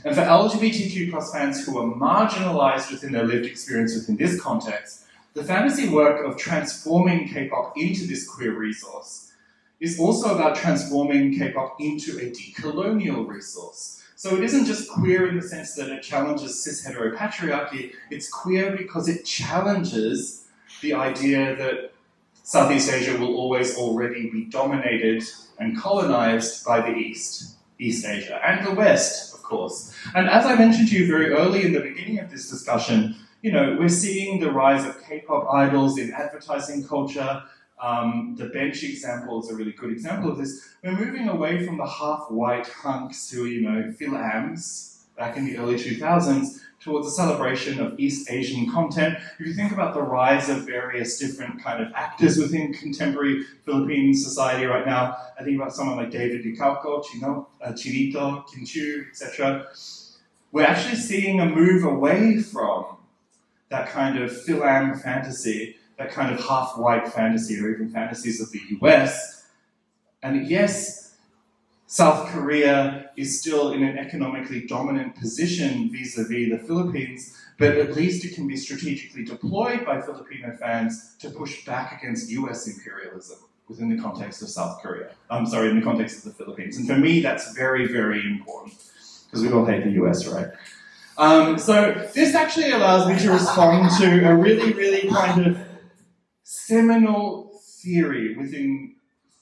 And for LGBTQ plus fans who are marginalized within their lived experience within this context, the fantasy work of transforming K-pop into this queer resource is also about transforming K-pop into a decolonial resource. So it isn't just queer in the sense that it challenges cis hetero-patriarchy, it's queer because it challenges the idea that Southeast Asia will always already be dominated and colonized by the East Asia, and the West, of course. And as I mentioned to you very early in the beginning of this discussion, we're seeing the rise of K-pop idols in advertising culture. The bench example is a really good example of this. We're moving away from the half-white hunks who are, philams back in the early 2000s towards a celebration of East Asian content. If you think about the rise of various different kind of actors within contemporary Philippine society right now, I think about someone like David Dicalco, Chinito, Kinchu, etc. We're actually seeing a move away from that kind of philam fantasy, that kind of half-white fantasy, or even fantasies of the US. And yes, South Korea is still in an economically dominant position vis-a-vis the Philippines, but at least it can be strategically deployed by Filipino fans to push back against US imperialism within the context of South Korea. In the context of the Philippines. And for me, that's very, very important, because we all hate the US, right? So this actually allows me to respond to a really, really kind of seminal theory within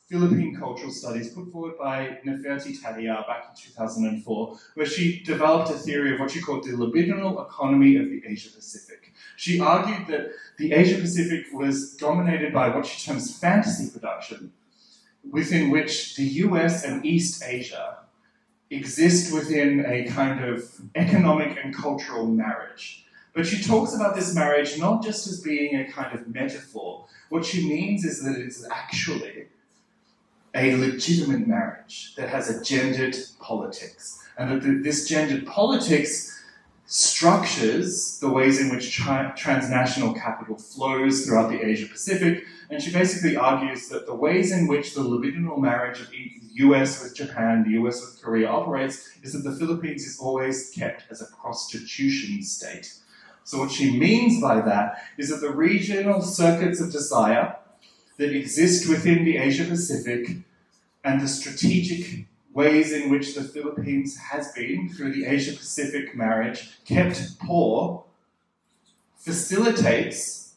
Philippine cultural studies put forward by Neferti Tadia back in 2004, where she developed a theory of what she called the libidinal economy of the Asia-Pacific. She argued that the Asia-Pacific was dominated by what she terms fantasy production, within which the US and East Asia exist within a kind of economic and cultural marriage. But she talks about this marriage not just as being a kind of metaphor. What she means is that it's actually a legitimate marriage that has a gendered politics. And that this gendered politics structures the ways in which transnational capital flows throughout the Asia-Pacific. And she basically argues that the ways in which the libidinal marriage of the US with Japan, the US with Korea operates is that the Philippines is always kept as a prostitution state. So what she means by that is that the regional circuits of desire that exist within the Asia-Pacific and the strategic ways in which the Philippines has been, through the Asia-Pacific marriage, kept poor, facilitates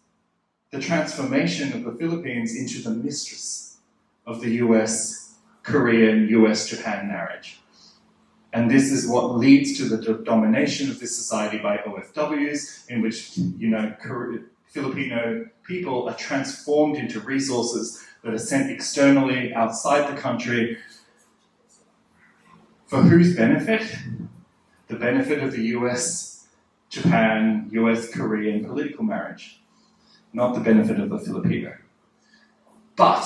the transformation of the Philippines into the mistress of the US, Korean, US-Japan marriage. And this is what leads to the domination of this society by OFWs, in which, Filipino people are transformed into resources that are sent externally outside the country. For whose benefit? The benefit of the US, Japan, US, Korean political marriage, not the benefit of the Filipino. But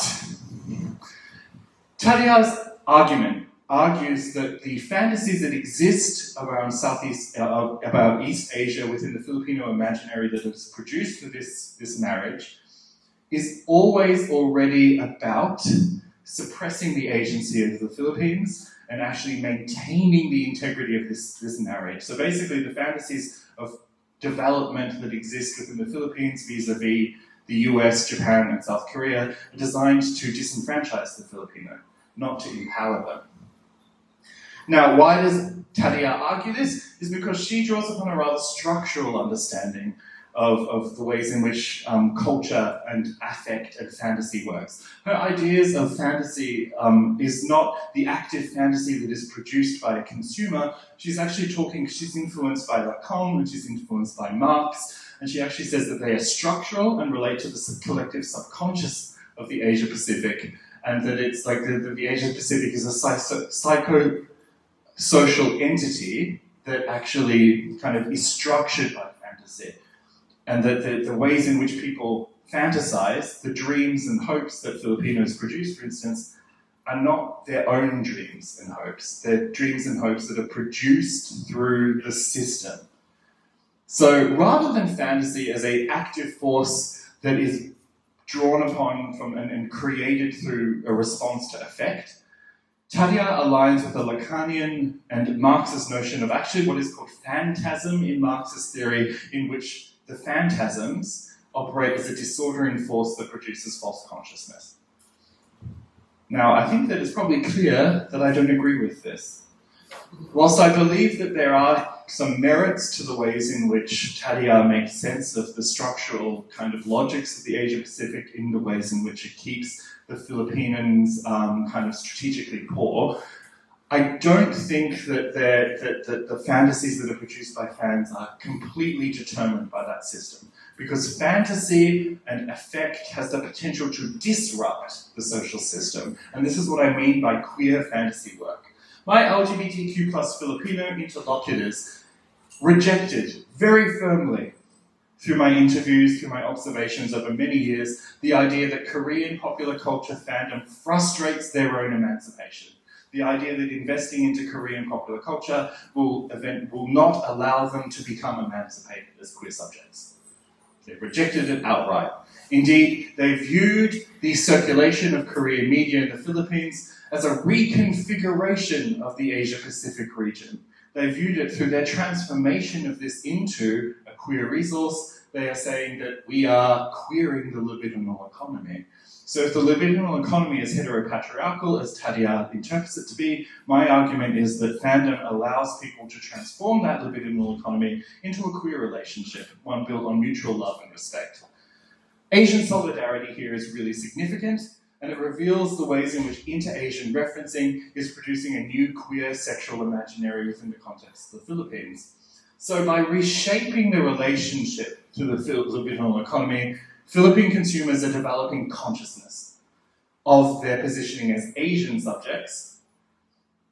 Tadia's argument argues that the fantasies that exist around about East Asia within the Filipino imaginary that is produced for this marriage is always already about suppressing the agency of the Philippines and actually maintaining the integrity of this marriage. So basically the fantasies of development that exist within the Philippines vis-a-vis the US, Japan, and South Korea are designed to disenfranchise the Filipino, not to empower them. Now, why does Tadia argue this? Is because she draws upon a rather structural understanding of the ways in which culture and affect and fantasy works. Her ideas of fantasy is not the active fantasy that is produced by a consumer. She's actually she's influenced by Lacan, and she's influenced by Marx, and she actually says that they are structural and relate to the collective subconscious of the Asia-Pacific, and that it's like the Asia-Pacific is a psycho-social entity that actually kind of is structured by fantasy. And that the ways in which people fantasize, the dreams and hopes that Filipinos produce, for instance, are not their own dreams and hopes. They're dreams and hopes that are produced through the system. So rather than fantasy as an active force that is drawn upon from and created through a response to affect, Tadia aligns with the Lacanian and Marxist notion of actually what is called phantasm in Marxist theory, in which the phantasms operate as a disordering force that produces false consciousness. Now, I think that it's probably clear that I don't agree with this. Whilst I believe that there are some merits to the ways in which Tadia makes sense of the structural kind of logics of the Asia-Pacific in the ways in which it keeps the Filipinos kind of strategically poor, I don't think that the fantasies that are produced by fans are completely determined by that system. Because fantasy and affect has the potential to disrupt the social system. And this is what I mean by queer fantasy work. My LGBTQ plus Filipino interlocutors rejected very firmly through my interviews, through my observations over many years, the idea that Korean popular culture fandom frustrates their own emancipation. The idea that investing into Korean popular culture will not allow them to become emancipated as queer subjects. They rejected it outright. Indeed, they viewed the circulation of Korean media in the Philippines as a reconfiguration of the Asia-Pacific region. They viewed it through their transformation of this into a queer resource. They are saying that we are queering the libidinal economy. So if the libidinal economy is hetero-patriarchal, as Tadia interprets it to be, my argument is that fandom allows people to transform that libidinal economy into a queer relationship, one built on mutual love and respect. Asian solidarity here is really significant, and it reveals the ways in which inter-Asian referencing is producing a new queer sexual imaginary within the context of the Philippines. So by reshaping the relationship to the libidinal economy, Philippine consumers are developing consciousness of their positioning as Asian subjects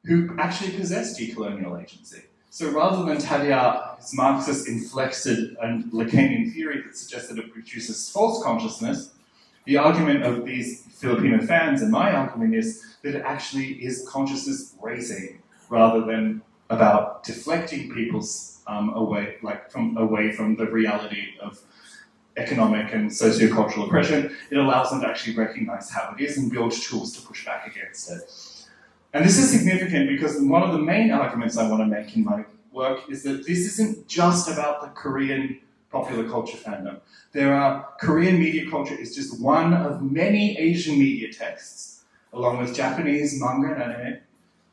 who actually possess decolonial agency. So rather than Tadia's Marxist inflexed and Lacanian theory that suggests that it produces false consciousness, the argument of these Filipino fans, and my argument is that it actually is consciousness raising rather than about deflecting people's away from the reality of economic and socio-cultural oppression. It allows them to actually recognize how it is and build tools to push back against it. And this is significant because one of the main arguments I want to make in my work is that this isn't just about the Korean popular culture fandom. Korean media culture is just one of many Asian media texts, along with Japanese manga and anime,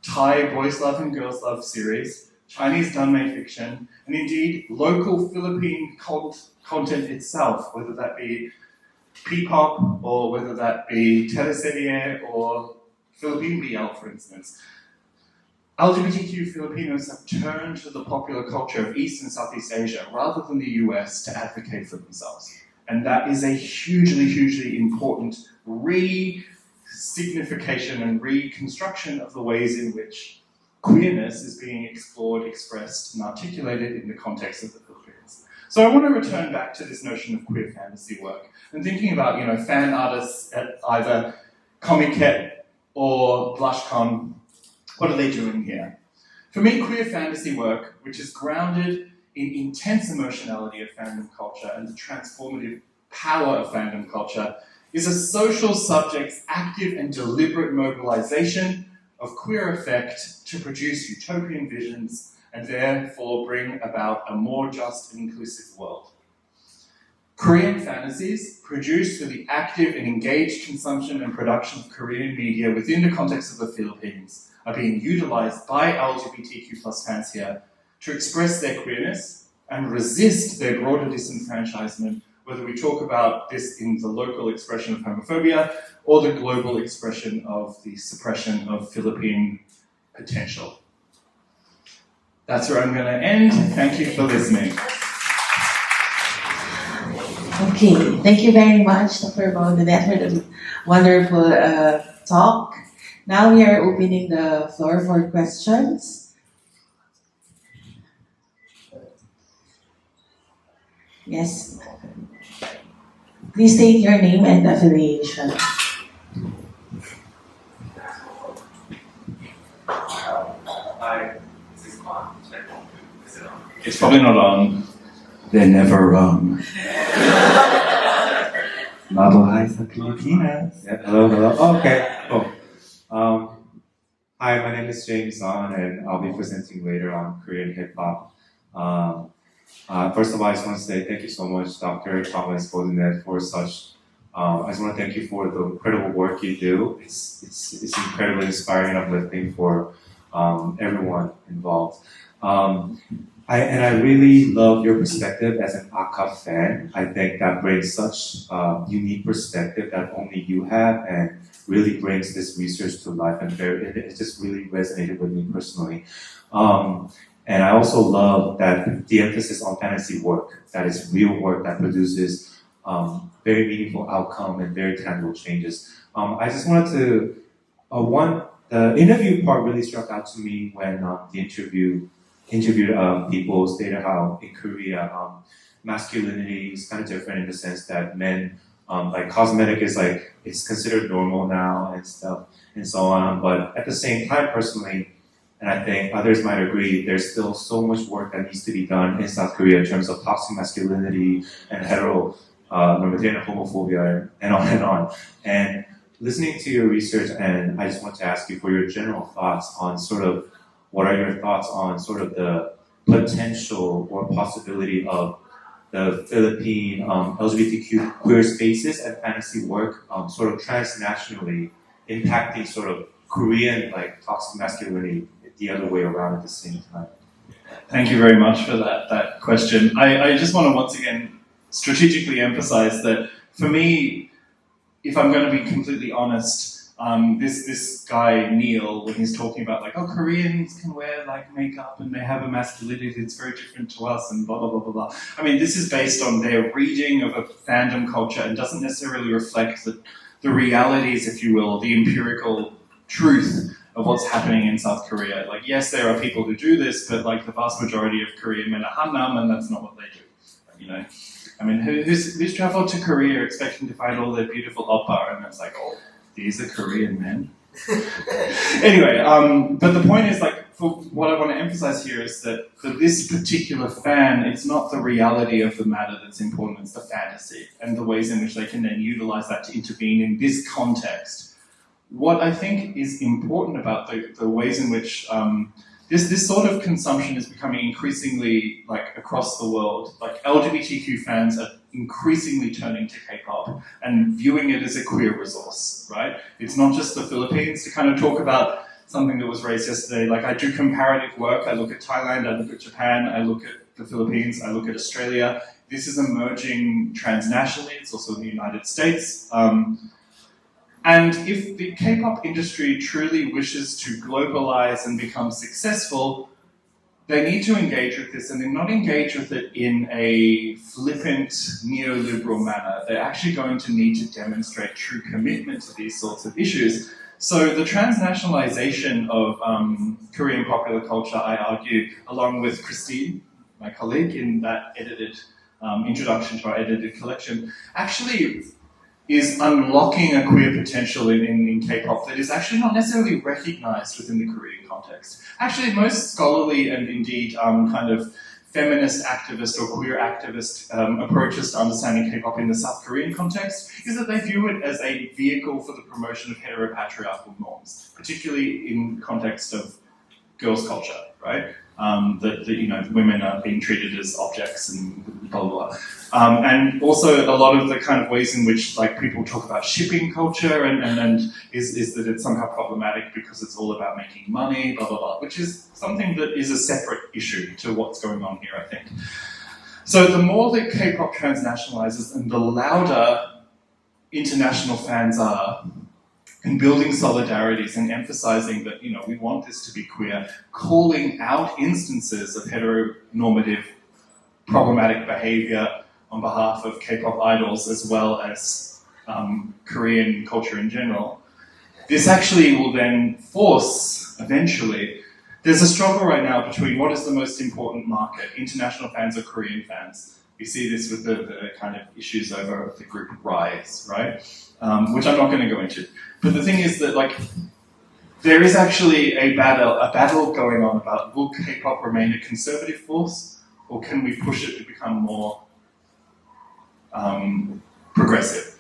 Thai boys love and girls love series, Chinese dunmei fiction, and indeed local Philippine content itself, whether that be P-pop or whether that be teleserie or Philippine BL, for instance. LGBTQ Filipinos have turned to the popular culture of East and Southeast Asia rather than the US to advocate for themselves. And that is a hugely, hugely important re-signification and reconstruction of the ways in which queerness is being explored, expressed, and articulated in the context of the Philippines. So I want to return back to this notion of queer fantasy work and thinking about, fan artists at either Comiket or BlushCon. What are they doing here? For me, queer fantasy work, which is grounded in intense emotionality of fandom culture and the transformative power of fandom culture, is a social subject's active and deliberate mobilization of queer affect to produce utopian visions and therefore bring about a more just and inclusive world. Korean fantasies, produced through the active and engaged consumption and production of Korean media within the context of the Philippines, are being utilized by LGBTQ plus fans here to express their queerness and resist their broader disenfranchisement, whether we talk about this in the local expression of homophobia or the global expression of the suppression of Philippine potential. That's where I'm going to end. Thank you for listening. Okay, thank you very much, Dr. Baudinette, for the wonderful talk. Now we are opening the floor for questions. Yes. Please state your name and affiliation. Hi, this is on. Is it on? It's probably not on. They're never wrong. Mabuhay sa Pilipinas. Yeah, hello. Oh, okay, cool. Hi, my name is James On, and I'll be presenting later on Korean hip hop. First of all, I just want to say thank you so much, Dr. Thomas Baudinette, for such. I just want to thank you for the incredible work you do. It's incredibly inspiring and uplifting for everyone involved. I really love your perspective as an AKA fan. I think that brings such unique perspective that only you have, and really brings this research to life. And it just really resonated with me personally. And I also love that the emphasis on fantasy work, that is real work that produces very meaningful outcome and very tangible changes. I just wanted to, the interview part really struck out to me when the interviewed people stated how in Korea, masculinity is kind of different in the sense that men, like cosmetic is like, it's considered normal now and stuff and so on. But at the same time, personally, and I think others might agree, there's still so much work that needs to be done in South Korea in terms of toxic masculinity and heteronormativity and homophobia and on and on. And listening to your research, and I just want to ask you for your general thoughts on sort of, what are your thoughts on sort of the potential or possibility of the Philippine LGBTQ queer spaces and fantasy work sort of transnationally impacting sort of Korean like toxic masculinity the other way around at the same time? Thank you very much for that question. I just want to once again strategically emphasize that for me, if I'm going to be completely honest, this guy Neil, when he's talking about like, oh, Koreans can wear like makeup and they have a masculinity that's very different to us and blah blah blah blah blah. I mean, this is based on their reading of a fandom culture and doesn't necessarily reflect the realities, if you will, the empirical truth of what's happening in South Korea. Like, yes, there are people who do this, but like the vast majority of Korean men are Hannam, and that's not what they do. You know, I mean, who's traveled to Korea expecting to find all their beautiful oppa, and it's like, oh, these are Korean men. Anyway, but the point is, like, for what I want to emphasize here is that for this particular fan, it's not the reality of the matter that's important, it's the fantasy and the ways in which they can then utilize that to intervene in this context. What I think is important about the ways in which this sort of consumption is becoming increasingly, like, across the world, like LGBTQ fans are increasingly turning to K-pop and viewing it as a queer resource, right? It's not just the Philippines. To kind of talk about something that was raised yesterday. Like, I do comparative work. I look at Thailand, I look at Japan, I look at the Philippines, I look at Australia. This is emerging transnationally. It's also in the United States. And if the K-pop industry truly wishes to globalize and become successful, they need to engage with this, and they're not engage with it in a flippant, neoliberal manner. They're actually going to need to demonstrate true commitment to these sorts of issues. So the transnationalization of Korean popular culture, I argue, along with Christine, my colleague, in that edited introduction to our edited collection, actually is unlocking a queer potential in K-pop that is actually not necessarily recognized within the Korean context. Actually, most scholarly and indeed kind of feminist activist or queer activist approaches to understanding K-pop in the South Korean context is that they view it as a vehicle for the promotion of hetero-patriarchal norms, particularly in context of girls' culture, right? That women are being treated as objects and blah blah blah. And also a lot of the kind of ways in which like people talk about shipping culture and is that it's somehow problematic because it's all about making money, blah blah blah, which is something that is a separate issue to what's going on here, I think. So the more that K-pop transnationalizes and the louder international fans are in building solidarities and emphasizing that, we want this to be queer, calling out instances of heteronormative problematic behavior on behalf of K-pop idols as well as Korean culture in general. This actually will then force, eventually, there's a struggle right now between what is the most important market, international fans or Korean fans. We see this with the kind of issues over the group Rise, right? Which I'm not going to go into. But the thing is that, there is actually a battle going on about will K-pop remain a conservative force, or can we push it to become more progressive?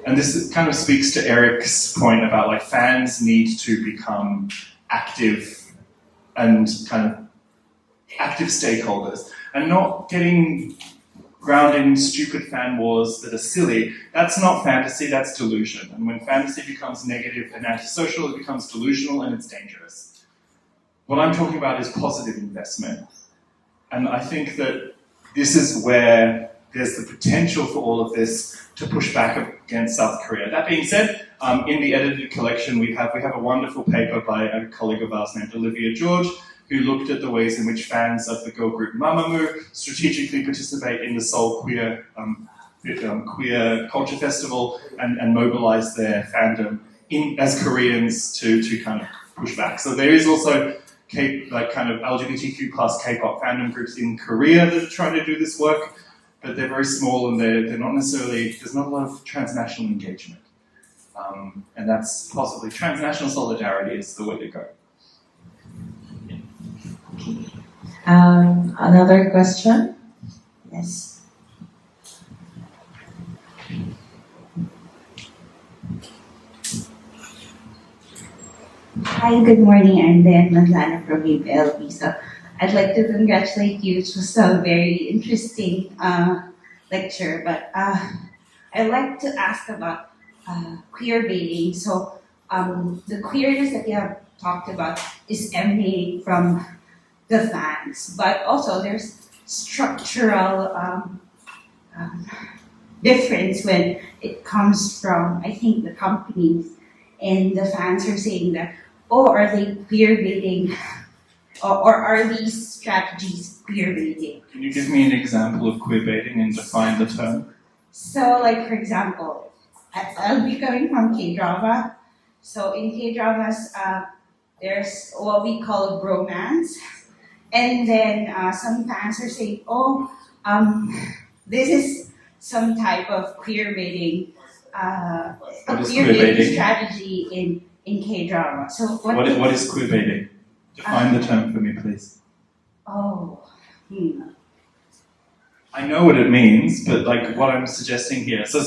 And this kind of speaks to Eric's point about fans need to become active and kind of active stakeholders and not getting ground in stupid fan wars that are silly. That's not fantasy, that's delusion. And when fantasy becomes negative and antisocial, it becomes delusional and it's dangerous. What I'm talking about is positive investment. And I think that this is where there's the potential for all of this to push back against South Korea. That being said, in the edited collection, we have a wonderful paper by a colleague of ours named Olivia George, who looked at the ways in which fans of the girl group Mamamoo strategically participate in the Seoul Queer Culture Festival and mobilize their fandom as Koreans to kind of push back. So there is also kind of LGBTQ plus K-pop fandom groups in Korea that are trying to do this work, but they're very small and they're not necessarily, there's not a lot of transnational engagement. And that's possibly transnational solidarity is the way to go. Okay. Another question? Yes. Hi, good morning. I'm Dan Manzana from UPLP. So I'd like to congratulate you. It was a very interesting lecture, but I'd like to ask about queer baiting. So the queerness that you have talked about is emanating from the fans, but also there's structural difference when it comes from, I think, the companies, and the fans are saying that, oh, are they queer baiting, or are these strategies queer baiting? Can you give me an example of queer baiting and define the term? So, for example, I'll be coming from K-drama. So in K-dramas, there's what we call bromance. And then some fans are saying, oh, this is some type of queer baiting, a queer baiting strategy in K-drama. So what is queer baiting? Define the term for me, please. I know what it means, but what I'm suggesting here. So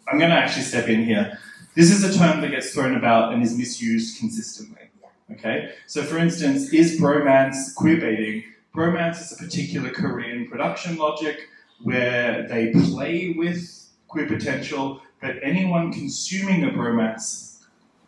I'm going to actually step in here. This is a term that gets thrown about and is misused consistently. Okay, so for instance, is bromance queer baiting? Bromance is a particular Korean production logic where they play with queer potential, but anyone consuming a bromance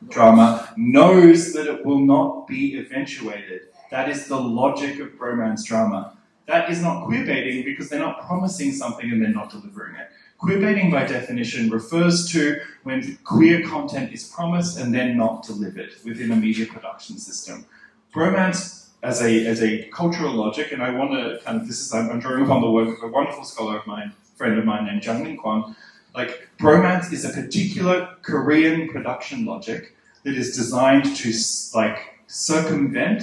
drama knows that it will not be eventuated. That is the logic of bromance drama. That is not queerbaiting because they're not promising something and they're not delivering it. Queerbaiting by definition refers to when queer content is promised and then not delivered within a media production system. Bromance as a cultural logic, and I want to kind of, I'm drawing upon the work of a wonderful scholar of mine, friend of mine named Jung Min Kwon. Like, bromance is a particular Korean production logic that is designed to circumvent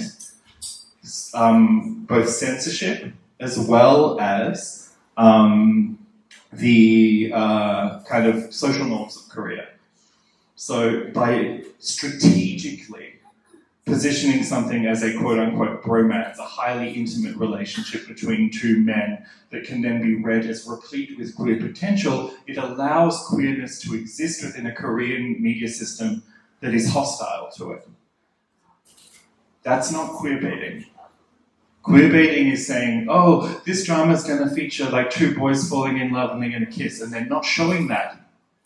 both censorship as well as the kind of social norms of Korea. So by strategically positioning something as a quote-unquote bromance, a highly intimate relationship between two men that can then be read as replete with queer potential, it allows queerness to exist within a Korean media system that is hostile to it. That's not queerbaiting. Queerbaiting is saying, oh, this drama is going to feature like two boys falling in love and they're going to kiss, and they're not showing that.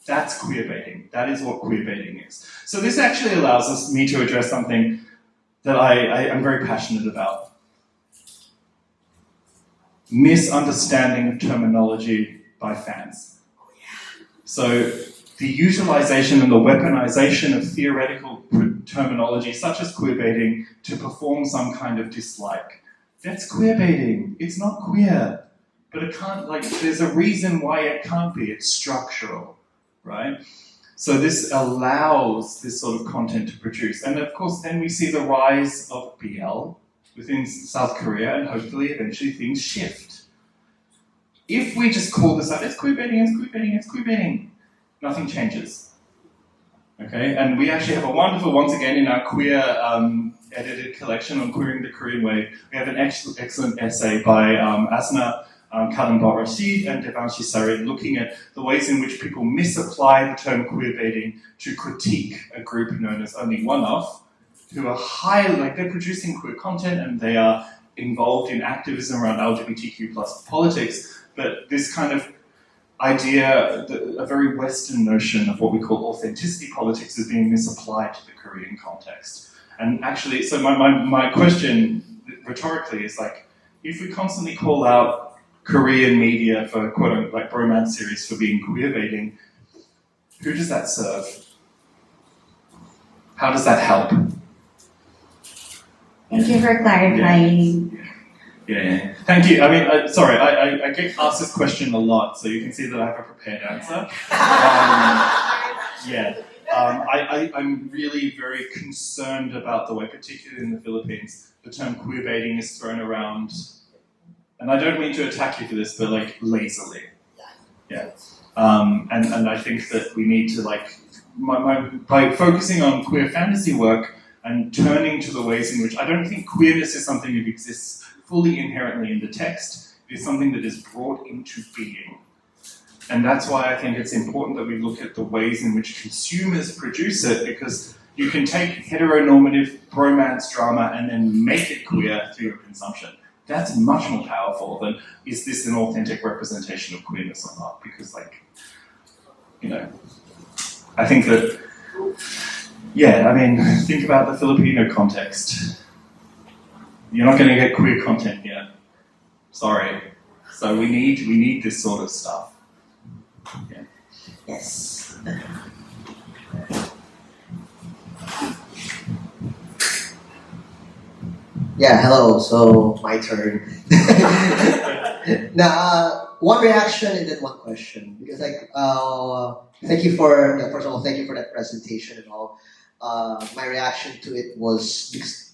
That's queerbaiting. That is what queerbaiting is. So this actually allows me to address something that I am very passionate about. Misunderstanding of terminology by fans. So the utilization and the weaponization of theoretical terminology such as queerbaiting to perform some kind of dislike. That's queerbaiting. It's not queer. But it can't, there's a reason why it can't be. It's structural, right? So this allows this sort of content to produce. And of course, then we see the rise of BL within South Korea, and hopefully eventually things shift. If we just call this out, it's queerbaiting, it's queerbaiting, it's queerbaiting, nothing changes. Okay, and we actually have a wonderful, once again, in our queer edited collection on Queering the Korean Way, we have an excellent essay by Asna Kalam-Rashid and Devanshi Sarin looking at the ways in which people misapply the term queerbaiting to critique a group known as Only One Of, who are they're producing queer content and they are involved in activism around LGBTQ plus politics, but this kind of idea, a very Western notion of what we call authenticity politics is being misapplied to the Korean context. And actually, so my question rhetorically is if we constantly call out Korean media for quote-unquote bromance series for being queerbaiting, who does that serve? How does that help? Thank you for clarifying. Yeah. Thank you. I mean, sorry, I get asked this question a lot, so you can see that I have a prepared answer. I'm really very concerned about the way, particularly in the Philippines, the term queerbaiting is thrown around. And I don't mean to attack you for this, but lazily. Yeah. And I think that we need to by focusing on queer fantasy work and turning to the ways in which I don't think queerness is something that exists fully inherently in the text. It's something that is brought into being. And that's why I think it's important that we look at the ways in which consumers produce it, because you can take heteronormative bromance drama and then make it queer through your consumption. That's much more powerful than, is this an authentic representation of queerness or not? Because, I think that, think about the Filipino context. You're not going to get queer content here. Sorry. So we need this sort of stuff. Yeah. Yes. Yeah, hello. So my turn. Now, one reaction and then one question. Because thank you for first of all, thank you for that presentation and all. My reaction to it was because,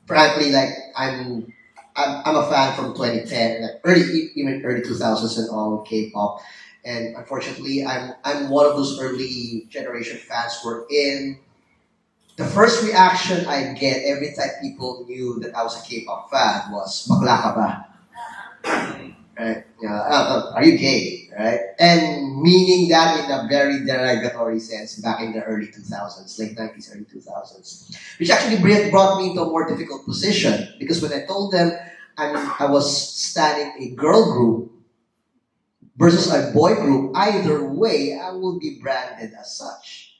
frankly, I'm a fan from 2010, even early 2000s and all K-pop. And unfortunately, I'm one of those early generation fans who in. The first reaction I get every time people knew that I was a K-pop fan was, bakla ka ba? Right? Are you gay? Right? And meaning that in a very derogatory sense back in the early 2000s, late 90s, early 2000s. Which actually brought me into a more difficult position, because when I told them I was standing a girl group versus a boy group, either way, I will be branded as such.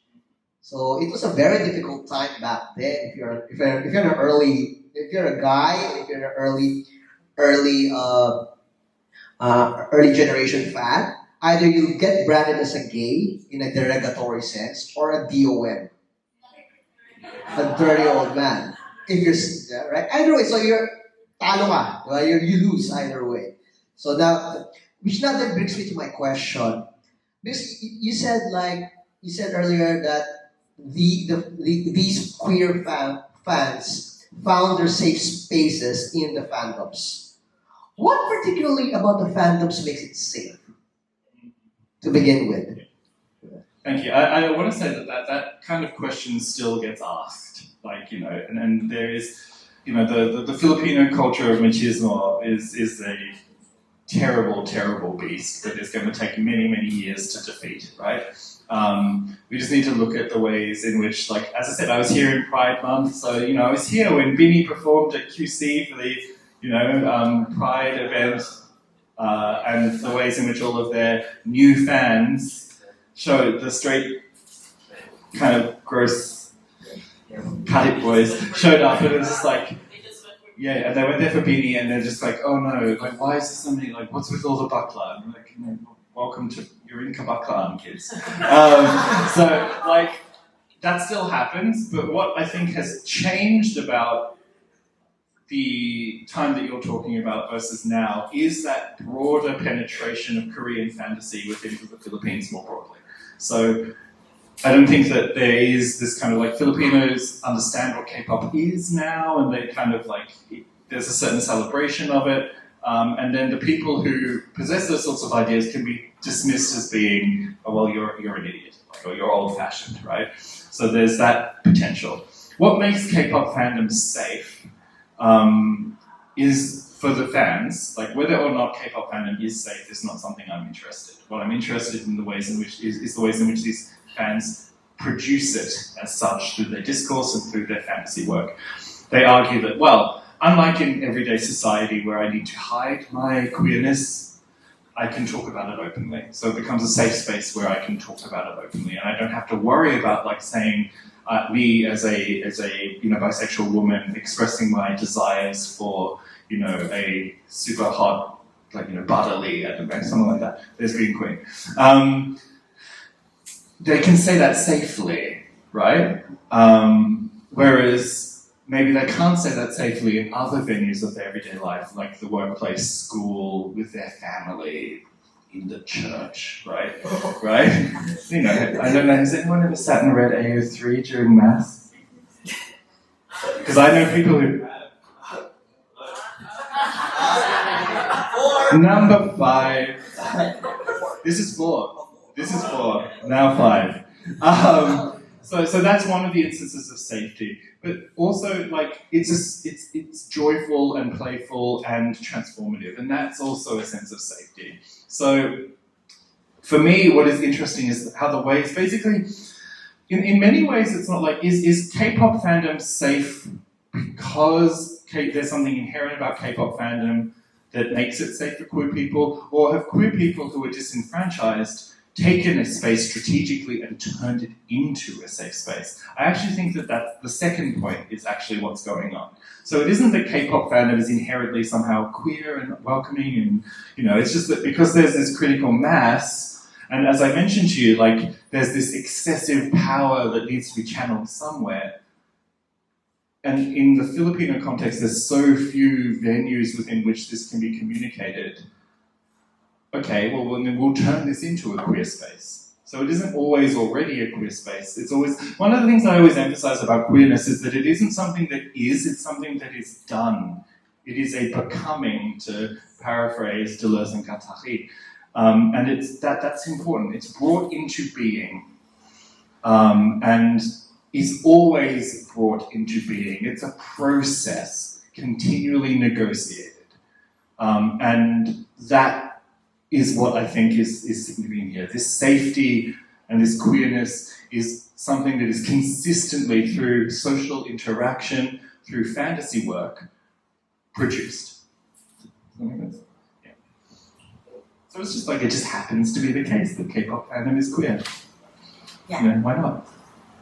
So it was a very difficult time back then. If you're a guy, if you're an early generation fan, either you get branded as a gay in a derogatory sense or a DOM, a dirty old man. If you're right, either way, so you're talo ka, diba? You lose either way. So now, which now then brings me to my question. Because you said earlier that these queer fans found their safe spaces in the fandoms. What particularly about the fandoms makes it safe to begin with? Thank you. I want to say that kind of question still gets asked. Like, and there is, the Filipino culture of machismo is a terrible, terrible beast that is going to take many, many years to defeat, right? We just need to look at the ways in which, like, as I said, I was here in Pride Month, so, I was here when Binny performed at QC for the, Pride event, and the ways in which all of their new fans showed the straight, kind of gross, Paddock boys showed up, and it was just like, yeah, and they went there for Beanie, and they're just like, oh no, like, why is there so many, like, what's with all the bakla? And I'm like, welcome to, you're in Kabaklan, kids. So, like, that still happens, but what I think has changed about the time that you're talking about versus now is that broader penetration of Korean fantasy within the Philippines more broadly. So, I don't think that there is this kind of like Filipinos understand what K-pop is now, and they kind of like, there's a certain celebration of it, and then the people who possess those sorts of ideas can be dismissed as being, oh well, you're an idiot, like, or you're old-fashioned, right? So there's that potential. What makes K-pop fandom safe is for the fans, like whether or not K-pop fandom is safe is not something I'm interested. What I'm interested in the ways in which is the ways in which these fans produce it as such through their discourse and through their fantasy work. They argue that, well, unlike in everyday society where I need to hide my queerness, I can talk about it openly. So it becomes a safe space where I can talk about it openly, and I don't have to worry about like saying me as a bisexual woman expressing my desires for a super hot Butterly, I don't know, something like that. There's Green Queen. They can say that safely, right? Whereas maybe they can't say that safely in other venues of their everyday life, like the workplace, school, with their family, in the church, right? Right? I don't know, has anyone ever sat and read AO3 during Mass? Because I know people who... Number 5. This is 4. Now 5. So that's one of the instances of safety. But also, like, it's joyful and playful and transformative, and that's also a sense of safety. So, for me, what is interesting is how the ways, basically, in many ways, it's not like, is K-pop fandom safe because there's something inherent about K-pop fandom that makes it safe for queer people, or have queer people who are disenfranchised taken a space strategically and turned it into a safe space? I actually think that the second point is actually what's going on. So it isn't that K-pop fandom is inherently somehow queer and welcoming, and it's just that because there's this critical mass, and as I mentioned to you, like there's this excessive power that needs to be channeled somewhere. And in the Filipino context, there's so few venues within which this can be communicated. Okay, well then we'll turn this into a queer space. So it isn't always already a queer space. It's always, one of the things I always emphasize about queerness is that it isn't something that is, it's something that is done. It is a becoming, to paraphrase Deleuze and Guattari. And that's important. It's brought into being. And is always brought into being. It's a process, continually negotiated. And that is what I think is significant here. This safety and this queerness is something that is consistently, through social interaction, through fantasy work, produced. Does that make sense? Yeah. So it's just like, it just happens to be the case that K-pop fandom is queer. Yeah. Why not?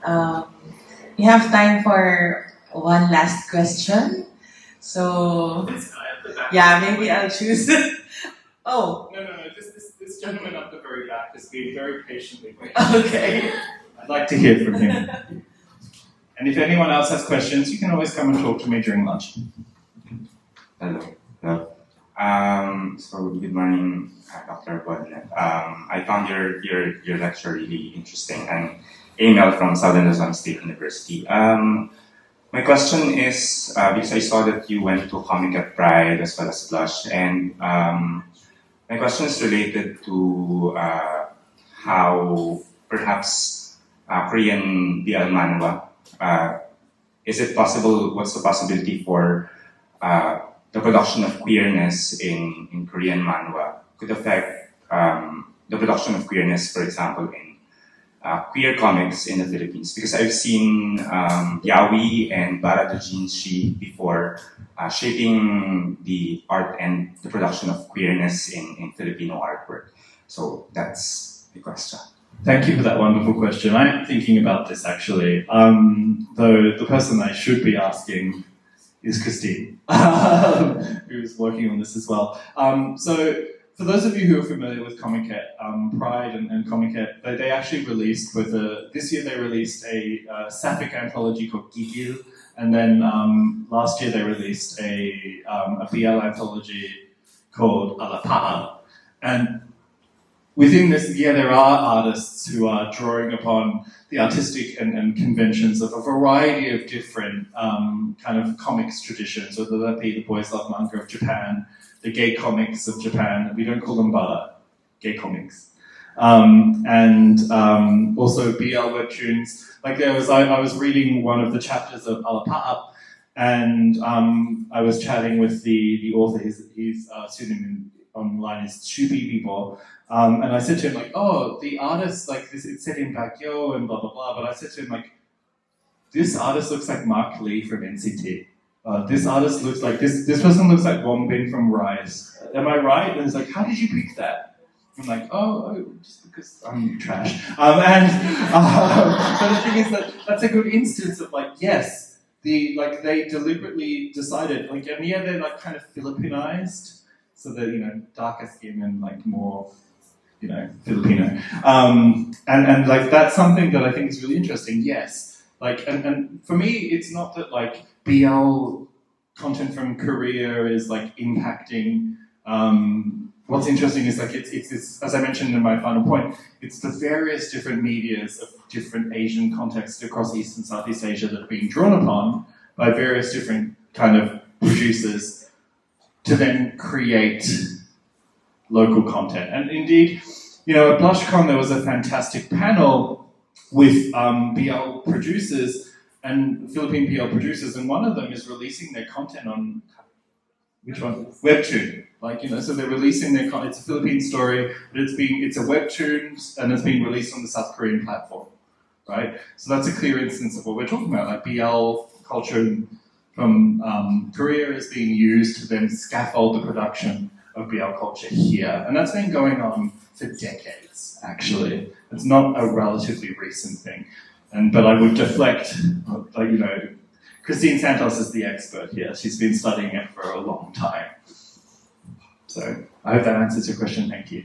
Um, we have time for one last question. So, This guy at the back. yeah, maybe I'll choose. Oh, No. This gentleman up the very back has been very patiently waiting. okay. I'd like to hear from him. And if anyone else has questions, you can always come and talk to me during lunch. Hello. Hello. So good morning, Dr. Baudinette. I found your lecture really interesting, and Emil from Southern Luzon State University. My question is, because I saw that you went to Comic at Pride as well as Blush, and my question is related to how perhaps Korean BL manhwa, is it possible, what's the possibility for the production of queerness in Korean manhwa could affect the production of queerness, for example, in queer comics in the Philippines? Because I've seen Yaoi and Bara Dojinshi before shaping the art and the production of queerness in Filipino artwork. So that's the question. Thank you for that wonderful question. I'm thinking about this actually. Though the person I should be asking is Christine, who's working on this as well. So for those of you who are familiar with Comiket, Pride and Comiket, they actually released this year they released a sapphic anthology called Kilig, and then last year they released a BL anthology called Alapa'a. And within this, there are artists who are drawing upon the artistic and conventions of a variety of different kind of comics traditions, whether that be the boys love manga of Japan, the gay comics of Japan. We don't call them bara, gay comics. And also BL webtoons. Like I was reading one of the chapters of Alapa'a, and I was chatting with the author. His pseudonym online is Chubi Bibo. And I said to him, like, oh, the artist, like, this, it's set in Baguio and blah, blah, blah. But I said to him, like, this artist looks like Mark Lee from NCT. This artist looks like, this person looks like Wombin from Rise. Am I right? And he's like, how did you pick that? I'm like, oh just because I'm trash. But the thing is that's a good instance of, like, yes, they deliberately decided, like, and yeah, they're, like, kind of Filipinized. So they're, darker skin and, like, more, Filipino. And like, that's something that I think is really interesting, yes. Like, and for me, it's not that, like, BL content from Korea is, like, impacting. What's interesting is, like, it's as I mentioned in my final point, it's the various different medias of different Asian contexts across East and Southeast Asia that are being drawn upon by various different kind of producers to then create local content. And indeed, at BlushCon there was a fantastic panel with BL producers and Philippine BL producers, and one of them is releasing their content on, which one? Webtoon. So they're releasing their content. It's a Philippine story, but it's a webtoon, and it's being released on the South Korean platform, right? So that's a clear instance of what we're talking about. Like, BL culture from Korea is being used to then scaffold the production of BL culture here. And that's been going on for decades, actually. It's not a relatively recent thing. But I would deflect, Christine Santos is the expert here. She's been studying it for a long time. So I hope that answers your question. Thank you.